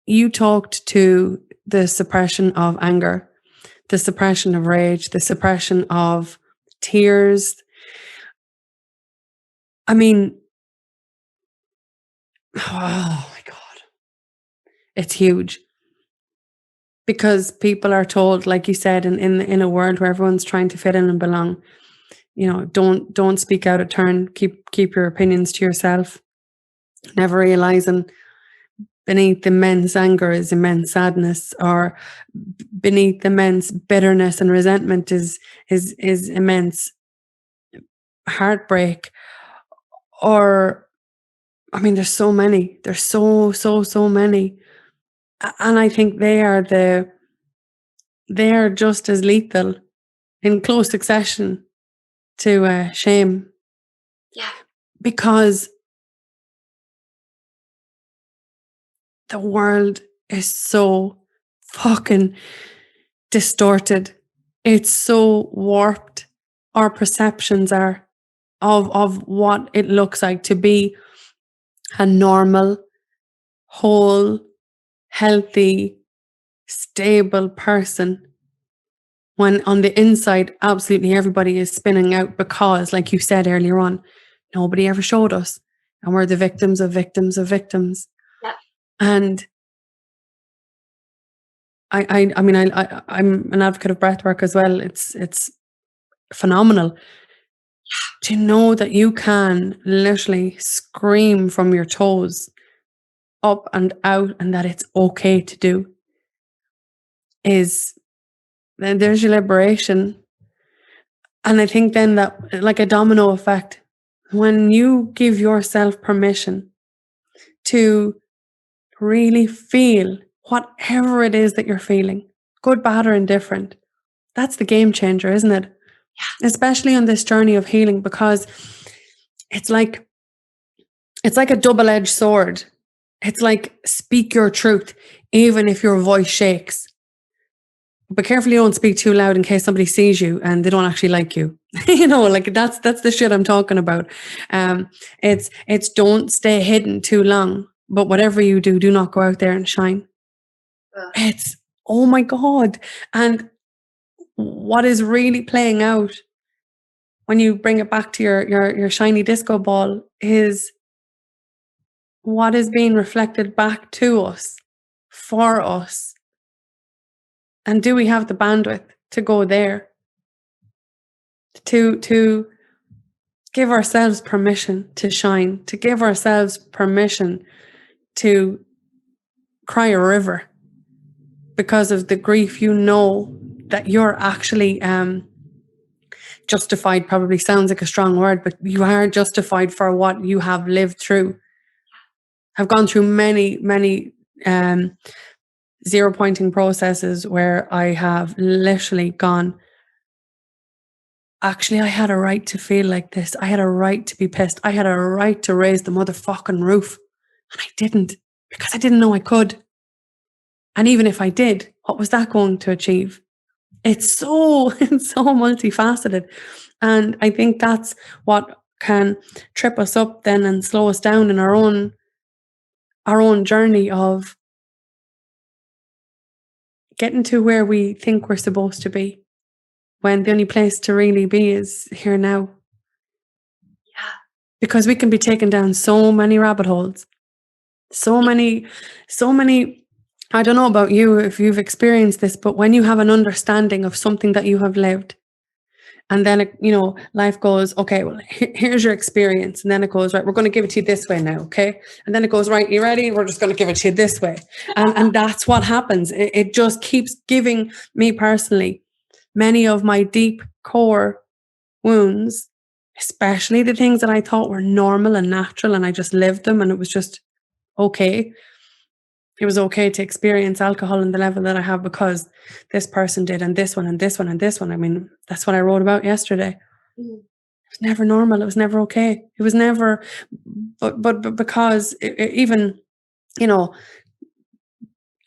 You talked to the suppression of anger, the suppression of rage, the suppression of tears. I mean, oh my God. It's huge. Because people are told, like you said, in a world where everyone's trying to fit in and belong, don't speak out of turn. Keep your opinions to yourself. Never realizing beneath immense anger is immense sadness, or beneath immense bitterness and resentment is immense heartbreak. Or, I mean, there's so many. There's so many, and I think they are just as lethal in close succession to shame. Yeah. Because the world is so fucking distorted. It's so warped. Our perceptions are of what it looks like to be a normal, whole, healthy, stable person. When on the inside, absolutely everybody is spinning out because, like you said earlier on, nobody ever showed us. And we're the victims of victims of victims. Yeah. And I'm an advocate of breathwork as well. It's phenomenal to know that you can literally scream from your toes up and out, and that it's okay to do. Then there's your liberation. And I think then that, like a domino effect, when you give yourself permission to really feel whatever it is that you're feeling, good, bad, or indifferent, that's the game changer, isn't it? Yeah. Especially on this journey of healing, because it's like a double-edged sword. It's like, speak your truth, even if your voice shakes. But carefully don't speak too loud in case somebody sees you and they don't actually like you. That's the shit I'm talking about. It's don't stay hidden too long. But whatever you do not go out there and shine. It's, oh my God. And what is really playing out when you bring it back to your shiny disco ball is what is being reflected back to us, for us. And do we have the bandwidth to go there? To give ourselves permission to shine, to give ourselves permission to cry a river because of the grief, that you're actually justified. Probably sounds like a strong word, but you are justified for what you have lived through. I've gone through many zero pointing processes where I have literally gone, actually, I had a right to feel like this. I had a right to be pissed. I had a right to raise the motherfucking roof. And I didn't, because I didn't know I could. And even if I did, what was that going to achieve? It's so multifaceted. And I think that's what can trip us up then and slow us down in our own journey of getting to where we think we're supposed to be, when the only place to really be is here now. Yeah. Because we can be taken down so many rabbit holes. So many, I don't know about you, if you've experienced this, but when you have an understanding of something that you have lived, and then, life goes, okay, well, here's your experience. And then it goes, right, we're going to give it to you this way now, okay? And then it goes, right, you ready? We're just going to give it to you this way. And that's what happens. It just keeps giving me personally many of my deep core wounds, especially the things that I thought were normal and natural, and I just lived them, and it was just okay. It was okay to experience alcohol in the level that I have because this person did, and this one, and this one, and this one. I mean, that's what I wrote about yesterday. Mm. It was never normal. It was never okay. It was never, but because even,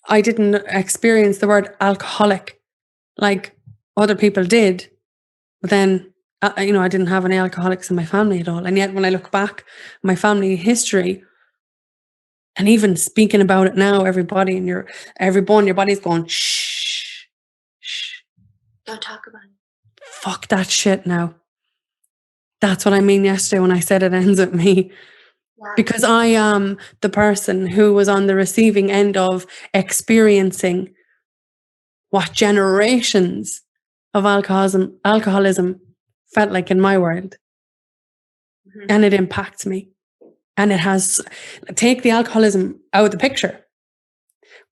I didn't experience the word alcoholic like other people did, but then, I didn't have any alcoholics in my family at all. And yet when I look back, my family history, and even speaking about it now, every bone in your body's going, shh. Don't talk about it. Fuck that shit now. That's what I mean yesterday when I said it ends with me. Yeah. Because I am the person who was on the receiving end of experiencing what generations of alcoholism felt like in my world. Mm-hmm. And it impacts me. And it has, take the alcoholism out of the picture.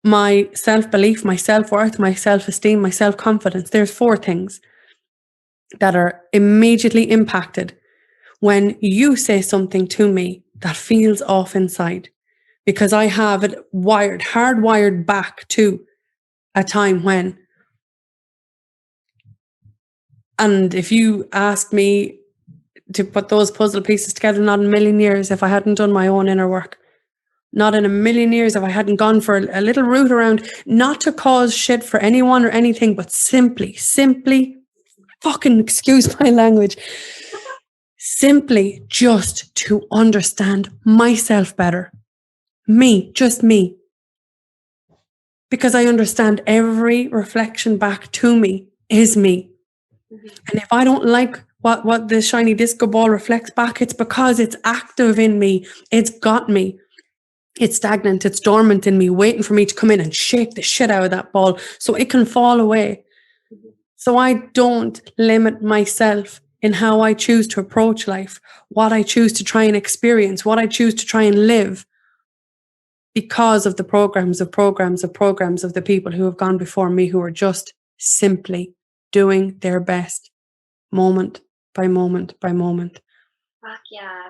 My self-belief, my self-worth, my self-esteem, my self-confidence. There's 4 things that are immediately impacted when you say something to me that feels off inside. Because I have it hardwired back to a time when, and if you asked me to put those puzzle pieces together, not in a million years if I hadn't done my own inner work. Not in a million years if I hadn't gone for a little route around, not to cause shit for anyone or anything, but simply, fucking excuse my language, simply just to understand myself better. Me, just me. Because I understand every reflection back to me is me. Mm-hmm. And if I don't like what the shiny disco ball reflects back, it's because it's active in me. It's got me. It's stagnant. It's dormant in me, waiting for me to come in and shake the shit out of that ball so it can fall away. Mm-hmm. So I don't limit myself in how I choose to approach life, what I choose to try and experience, what I choose to try and live, because of the programs of the people who have gone before me, who are just simply doing their best moment by moment by moment. Fuck yeah.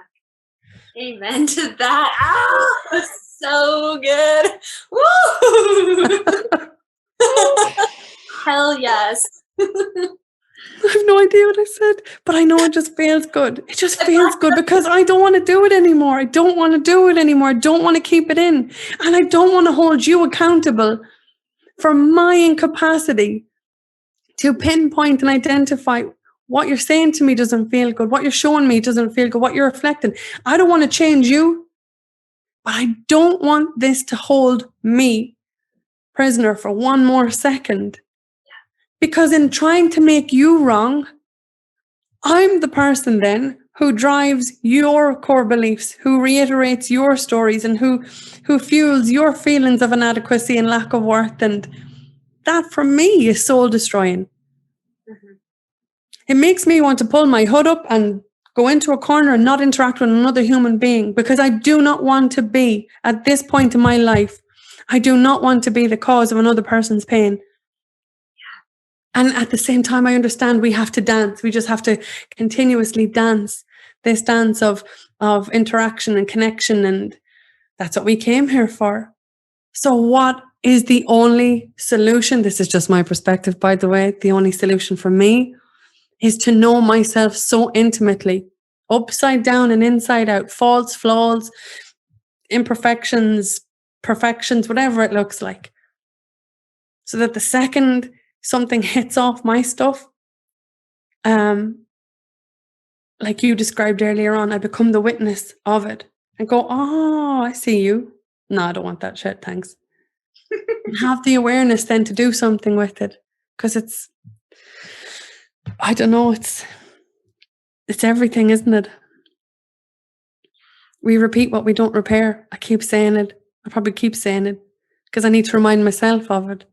Amen to that. Ah, that's so good. Woo! Hell yes. I have no idea what I said, but I know it just feels good. It just feels good because I don't want to do it anymore. I don't want to keep it in. And I don't want to hold you accountable for my incapacity to pinpoint and identify what you're saying to me doesn't feel good. What you're showing me doesn't feel good. What you're reflecting. I don't want to change you, but I don't want this to hold me prisoner for one more second. Because in trying to make you wrong, I'm the person then who drives your core beliefs, who reiterates your stories, and who fuels your feelings of inadequacy and lack of worth. And that for me is soul destroying. Mm-hmm. It makes me want to pull my hood up and go into a corner and not interact with another human being, because I do not want to be, at this point in my life, I do not want to be the cause of another person's pain. And at the same time, I understand we have to dance. We just have to continuously dance this dance of interaction and connection. And that's what we came here for. So what is the only solution? This is just my perspective, by the way. The only solution for me is to know myself so intimately, upside down and inside out, faults, flaws, imperfections, perfections, whatever it looks like. So that the second something hits off my stuff, like you described earlier on, I become the witness of it and go, oh, I see you. No, I don't want that shit, thanks. Have the awareness then to do something with it. Because it's, I don't know, it's everything, isn't it? We repeat what we don't repair. I keep saying it. I probably keep saying it because I need to remind myself of it.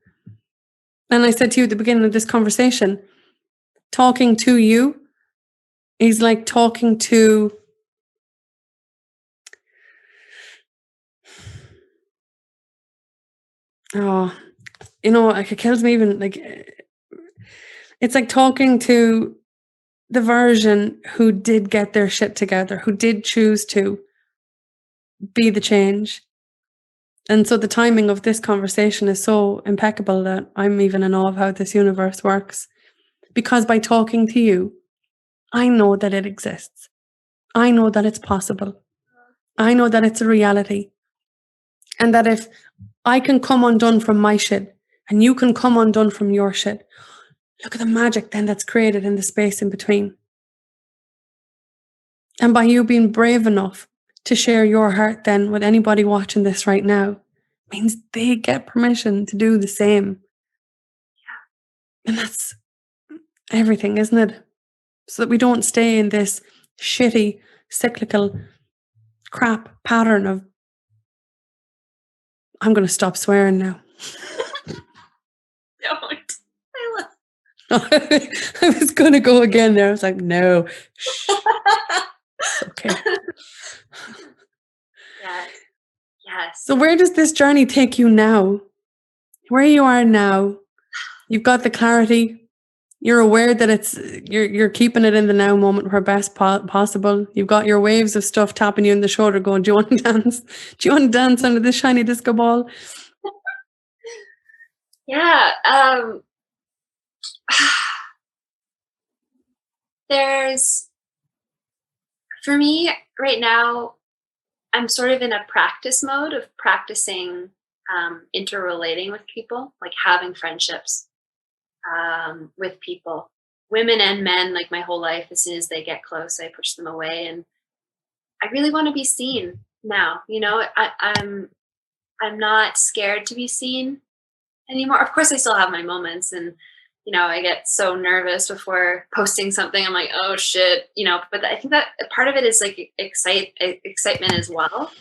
And I said to you at the beginning of this conversation, talking to you is like talking to like it kills me even, like it's like talking to the version who did get their shit together, who did choose to be the change. And so the timing of this conversation is so impeccable that I'm even in awe of how this universe works. Because by talking to you, I know that it exists. I know that it's possible. I know that it's a reality. And that if I can come undone from my shit and you can come undone from your shit, look at the magic then that's created in the space in between. And by you being brave enough to share your heart then with anybody watching this right now, means they get permission to do the same. Yeah. And that's everything, isn't it? So that we don't stay in this shitty, cyclical crap pattern of, I'm going to stop swearing now. Don't. I was going to go again there. I was like, no. Okay. Yes. So where does this journey take you now? Where you are now, you've got the clarity. You're aware that it's you're keeping it in the now moment where best possible. You've got your waves of stuff tapping you in the shoulder going, do you want to dance? Do you want to dance under this shiny disco ball? Yeah. For me right now, I'm sort of in a practice mode of practicing interrelating with people, like having friendships with people, women and men, like my whole life. As soon as they get close, I push them away. And I really want to be seen now. You know, I'm not scared to be seen anymore. Of course, I still have my moments, and you know, I get so nervous before posting something. I'm like, oh shit, you know. But I think that part of it is like excitement as well.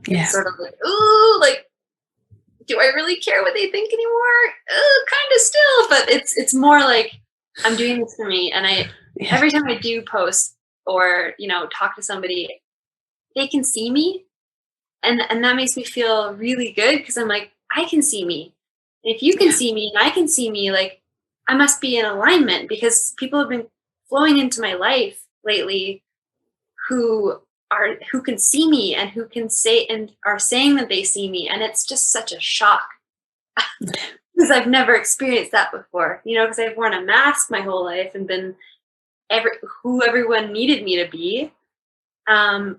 Yeah. It's sort of like, ooh, like, do I really care what they think anymore? Kind of still, but it's more like I'm doing this for me. And every time I do post or, you know, talk to somebody, they can see me. And that makes me feel really good because I'm like, I can see me. And if you can see me and I can see me, like, I must be in alignment because people have been flowing into my life lately who can see me and who can say and are saying that they see me. And it's just such a shock because I've never experienced that before, you know, because I've worn a mask my whole life and been who everyone needed me to be,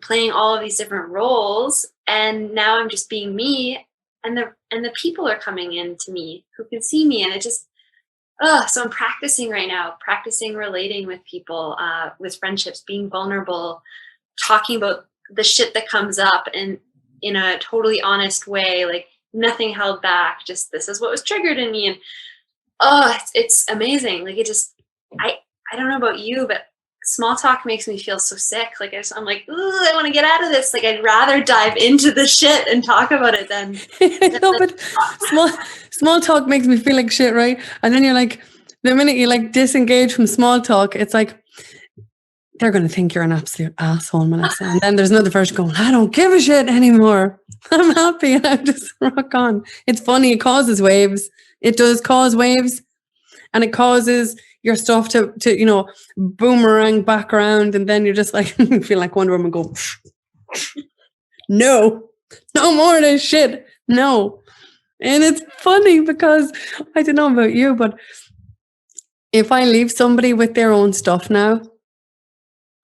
playing all of these different roles. And now I'm just being me, and the people are coming in to me who can see me. And it just, so I'm practicing right now, relating with people, with friendships, being vulnerable, talking about the shit that comes up and in a totally honest way, like nothing held back, just this is what was triggered in me. And it's amazing. Like it just, I don't know about you, but small talk makes me feel so sick. Like I'm like, ooh, I want to get out of this. Like I'd rather dive into the shit and talk about it than no, but small talk makes me feel like shit, right? And then you're like, the minute you like disengage from small talk, it's like they're going to think you're an absolute asshole, Melissa. And then there's another person going, I don't give a shit anymore. I'm happy and I just rock on. It's funny. It causes waves. It does cause waves, and it causes your stuff to you know, boomerang back around, and then you're just like feel like Wonder Woman go, no more of this shit, no. And it's funny because I don't know about you, but if I leave somebody with their own stuff now,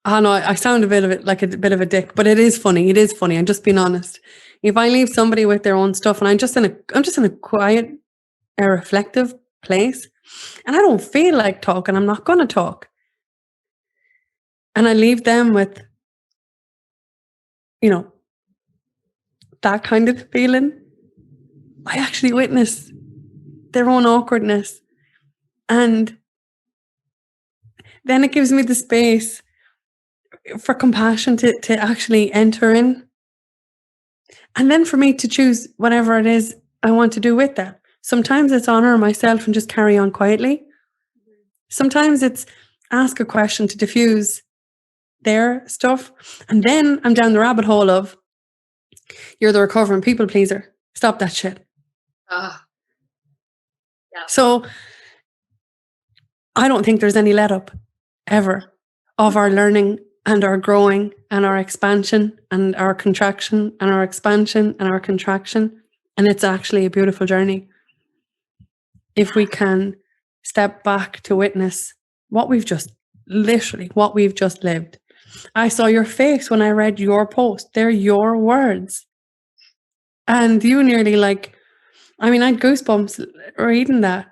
I know I sound a bit of a dick, but it is funny. I'm just being honest. If I leave somebody with their own stuff and I'm just in a quiet, a reflective place and I don't feel like talking, I'm not going to talk. And I leave them with, you know, that kind of feeling. I actually witness their own awkwardness. And then it gives me the space for compassion to actually enter in. And then for me to choose whatever it is I want to do with that. Sometimes it's honor myself and just carry on quietly. Sometimes it's ask a question to diffuse their stuff. And then I'm down the rabbit hole of, you're the recovering people pleaser. Stop that shit. Yeah. So I don't think there's any let up ever of our learning and our growing and our expansion and our contraction and our expansion and our contraction. And it's actually a beautiful journey. If we can step back to witness what we've just lived. I saw your face when I read your post. They're your words. And you nearly I had goosebumps reading that.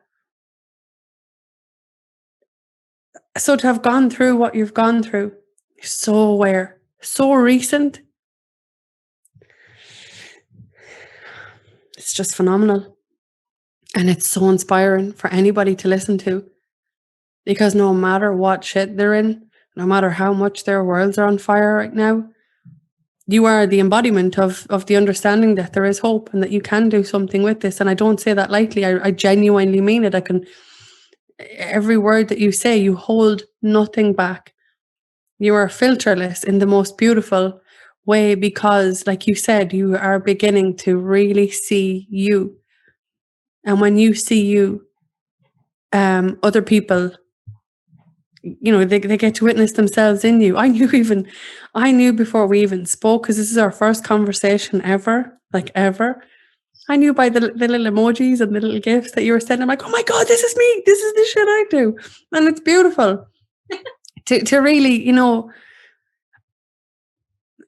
So to have gone through what you've gone through, you're so aware, so recent. It's just phenomenal. And it's so inspiring for anybody to listen to. Because no matter what shit they're in, no matter how much their worlds are on fire right now, you are the embodiment of the understanding that there is hope and that you can do something with this. And I don't say that lightly. I genuinely mean it. Every word that you say, you hold nothing back. You are filterless in the most beautiful way because, like you said, you are beginning to really see you. And when you see you, other people, they get to witness themselves in you. I knew before we even spoke, because this is our first conversation ever. I knew by the little emojis and the little gifs that you were sending. I'm like, oh my God, this is me. This is the shit I do. And it's beautiful to really,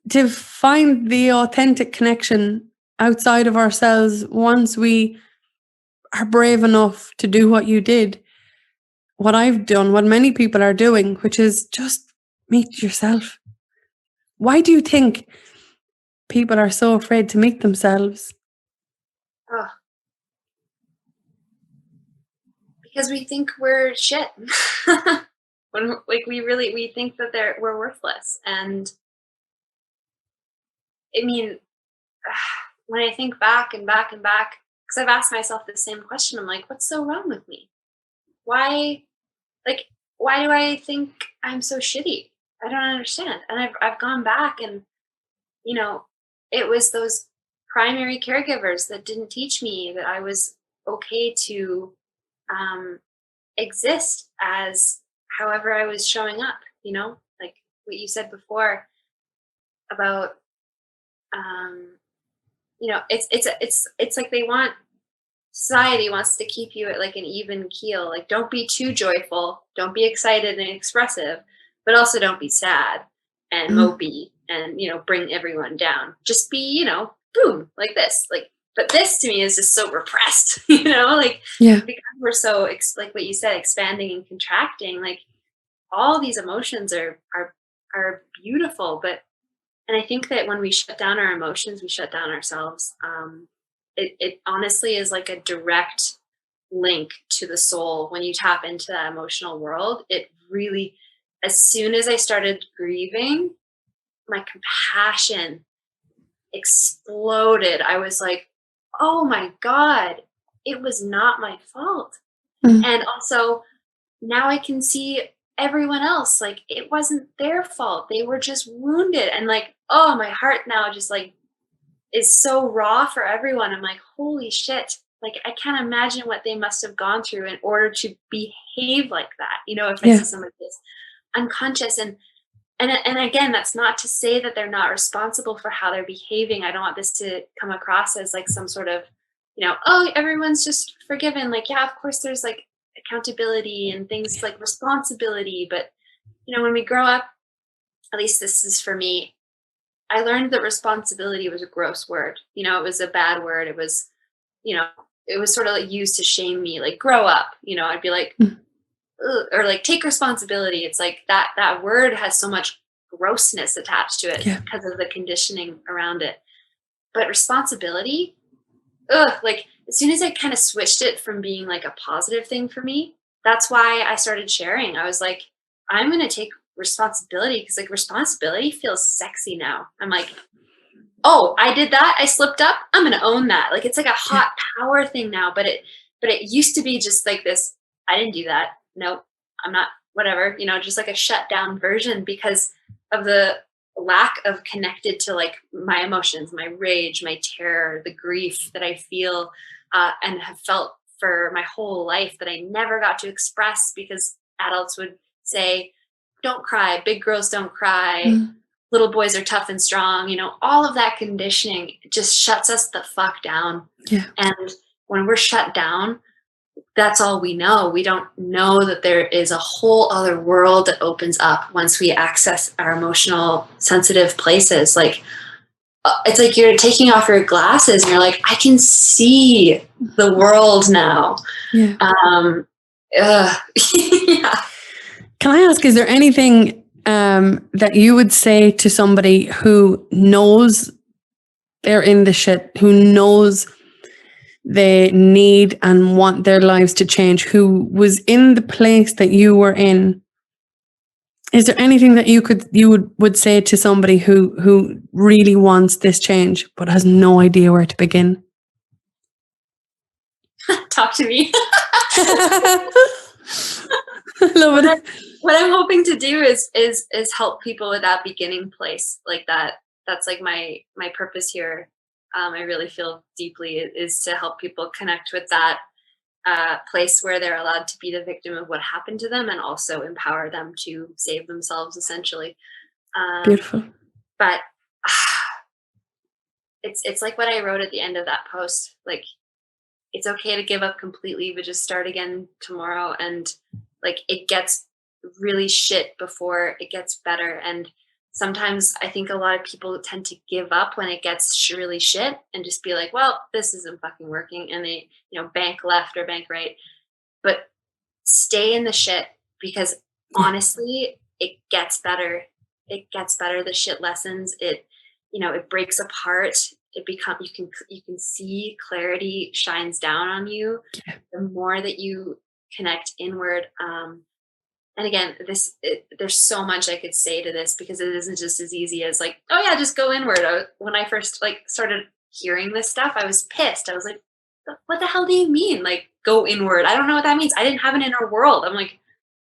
to find the authentic connection outside of ourselves once we are brave enough to do what you did, what I've done, what many people are doing, which is just meet yourself. Why do you think people are so afraid to meet themselves? Because we think we're shit. When we think that we're worthless. And I mean, when I think back and back and back, because I've asked myself the same question, I'm like, what's so wrong with me? Why do I think I'm so shitty? I don't understand. And I've gone back and, it was those primary caregivers that didn't teach me that I was okay to exist as however I was showing up, like what you said before about, it's like society wants to keep you at like an even keel. Like, don't be too joyful, don't be excited and expressive, but also don't be sad and mopey and, bring everyone down. Just be, boom, like this. But this to me is just so repressed, Yeah. Because we're so, like what you said, expanding and contracting, like all these emotions are beautiful. And I think that when we shut down our emotions, we shut down ourselves. It honestly is like a direct link to the soul. When you tap into that emotional world, it really, as soon as I started grieving, my compassion exploded. I was like, oh my God, it was not my fault. And also now I can see everyone else, like it wasn't their fault. They were just wounded. And like, oh, my heart now just like is so raw for everyone. I'm like, holy shit. Like, I can't imagine what they must have gone through in order to behave like that. If I see somebody that's unconscious and again, that's not to say that they're not responsible for how they're behaving. I don't want this to come across as like some sort of, oh, everyone's just forgiven. Like, yeah, of course there's like accountability and things like responsibility. But, when we grow up, at least this is for me, I learned that responsibility was a gross word. You know, it was a bad word. It was, you know, it was sort of like used to shame me, like grow up. You know, I'd be like, or like take responsibility. It's like that word has so much grossness attached to it because of the conditioning around it. But responsibility, like as soon as I kind of switched it from being like a positive thing for me, that's why I started sharing. I was like, I'm going to take responsibility because like responsibility feels sexy now. I'm like, oh, I did that. I slipped up. I'm going to own that. Like, it's like a hot power thing now, but it used to be just like this. I didn't do that. Nope. I'm not, whatever, you know, just like a shut down version because of the lack of connected to like my emotions, my rage, my terror, the grief that I feel and have felt for my whole life that I never got to express because adults would say, don't cry, big girls don't cry, little boys are tough and strong, you know, all of that conditioning just shuts us the fuck down. And when we're shut down, that's all we know. We don't know that there is a whole other world that opens up once we access our emotional sensitive places. Like, it's like you're taking off your glasses and you're like, I can see the world now. Yeah. Can I ask, is there anything that you would say to somebody who knows they're in the shit, who knows they need and want their lives to change, who was in the place that you were in? Is there anything that you would say to somebody who really wants this change but has no idea where to begin? Talk to me. Love it. What I'm hoping to do is help people with that beginning place, like that. That's like my purpose here. I really feel deeply is to help people connect with that place where they're allowed to be the victim of what happened to them and also empower them to save themselves, essentially. Beautiful. But it's like what I wrote at the end of that post. Like, it's okay to give up completely, but just start again tomorrow. And like, it gets really shit before it gets better. And sometimes I think a lot of people tend to give up when it gets really shit and just be like, well, this isn't fucking working. And they, you know, bank left or bank right. But stay in the shit because honestly, it gets better. It gets better. The shit lessens. It, you know, it breaks apart. It becomes, you can see clarity shines down on you the more that you connect inward. And again, there's so much I could say to this because it isn't just as easy as like, oh yeah, just go inward. When I first like started hearing this stuff, I was pissed. I was like, what the hell do you mean? Like, go inward? I don't know what that means. I didn't have an inner world. I'm like,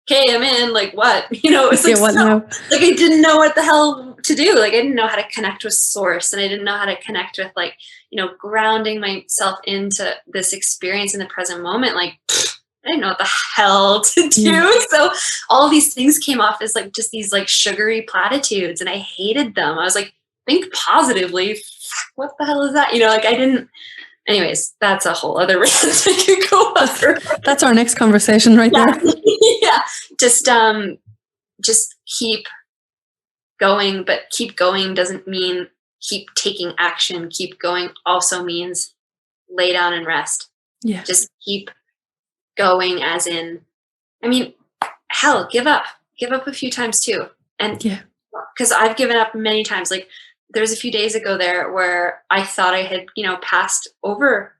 okay, I'm in. Like, what? You know, it's like, what now? Like, I didn't know what the hell to do. Like, I didn't know how to connect with source, and I didn't know how to connect with like, you know, grounding myself into this experience in the present moment. Like, I didn't know what the hell to do. So all these things came off as like just these like sugary platitudes, and I hated them. I was like, think positively. What the hell is that? You know, like I didn't. Anyways, that's a whole other rant I could go over. That's our next conversation right there. Yeah. Just keep going, but keep going doesn't mean keep taking action. Keep going also means lay down and rest. Yeah. Just keep going, as in, I mean, hell, give up a few times too. And because I've given up many times. Like, there's a few days ago there where I thought I had, you know, passed over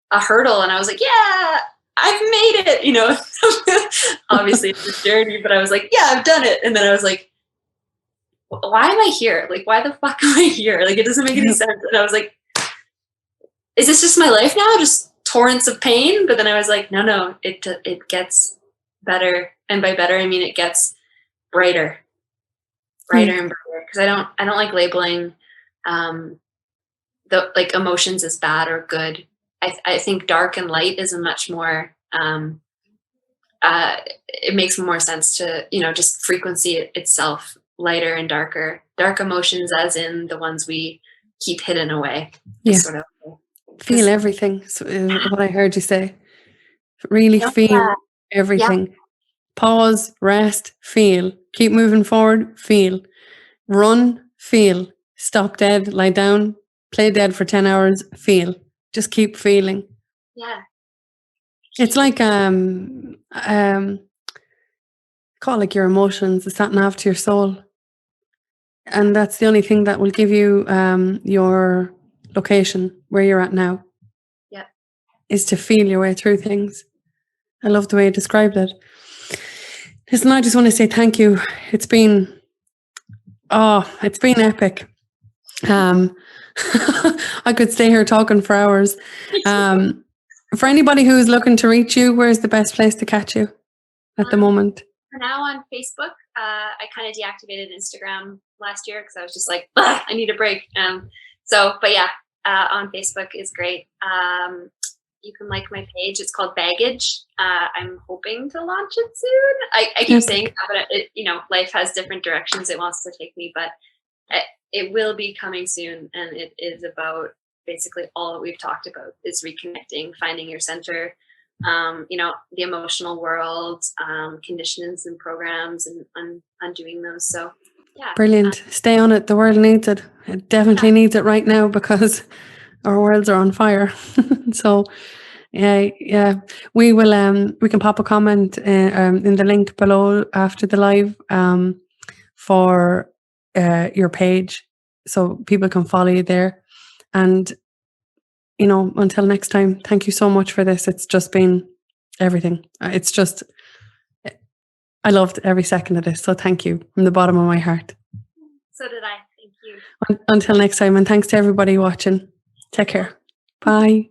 a hurdle, and I was like, yeah, I've made it, you know. Obviously it's a journey, but I was like, yeah, I've done it. And then I was like, why am I here? Like, why the fuck am I here? Like, it doesn't make any sense. And I was like, is this just my life now? Just torrents of pain? But then I was like, no, it gets better. And by better, I mean, it gets brighter and brighter. Because I don't like labeling the like emotions as bad or good. I think dark and light is a much more it makes more sense to, you know, just frequency itself, lighter and darker. Dark emotions as in the ones we keep hidden away. Sort of feel everything, so what I heard you say. Really feel everything. Pause, rest, feel. Keep moving forward, feel. Run, feel. stop dead, lie down, play dead for 10 hours, feel. Just keep feeling. Yeah. It's like call like your emotions, the sat nav to your soul. And that's the only thing that will give you your location, where you're at now. Yeah. Is to feel your way through things. I love the way you described it. Listen, I just want to say thank you. It's been epic. I could stay here talking for hours. For anybody who's looking to reach you, where's the best place to catch you at the moment? For now on Facebook. I kind of deactivated Instagram last year because I was just like, I need a break. But yeah, on Facebook is great. You can like my page. It's called Baggage. I'm hoping to launch it soon. I keep saying that, but life has different directions it wants to take me, but it will be coming soon. And it is about basically all that we've talked about is reconnecting, finding your center, the emotional world, conditions and programs and undoing those. So yeah. Brilliant. Stay on it. The world needs it. It definitely needs it right now because our worlds are on fire. So yeah. We will we can pop a comment in the link below after the live for your page so people can follow you there. And until next time, thank you so much for this. It's just been everything. It's just I loved every second of this. So thank you from the bottom of my heart. So did I. Thank you. Until next time, and thanks to everybody watching. Take care. Bye.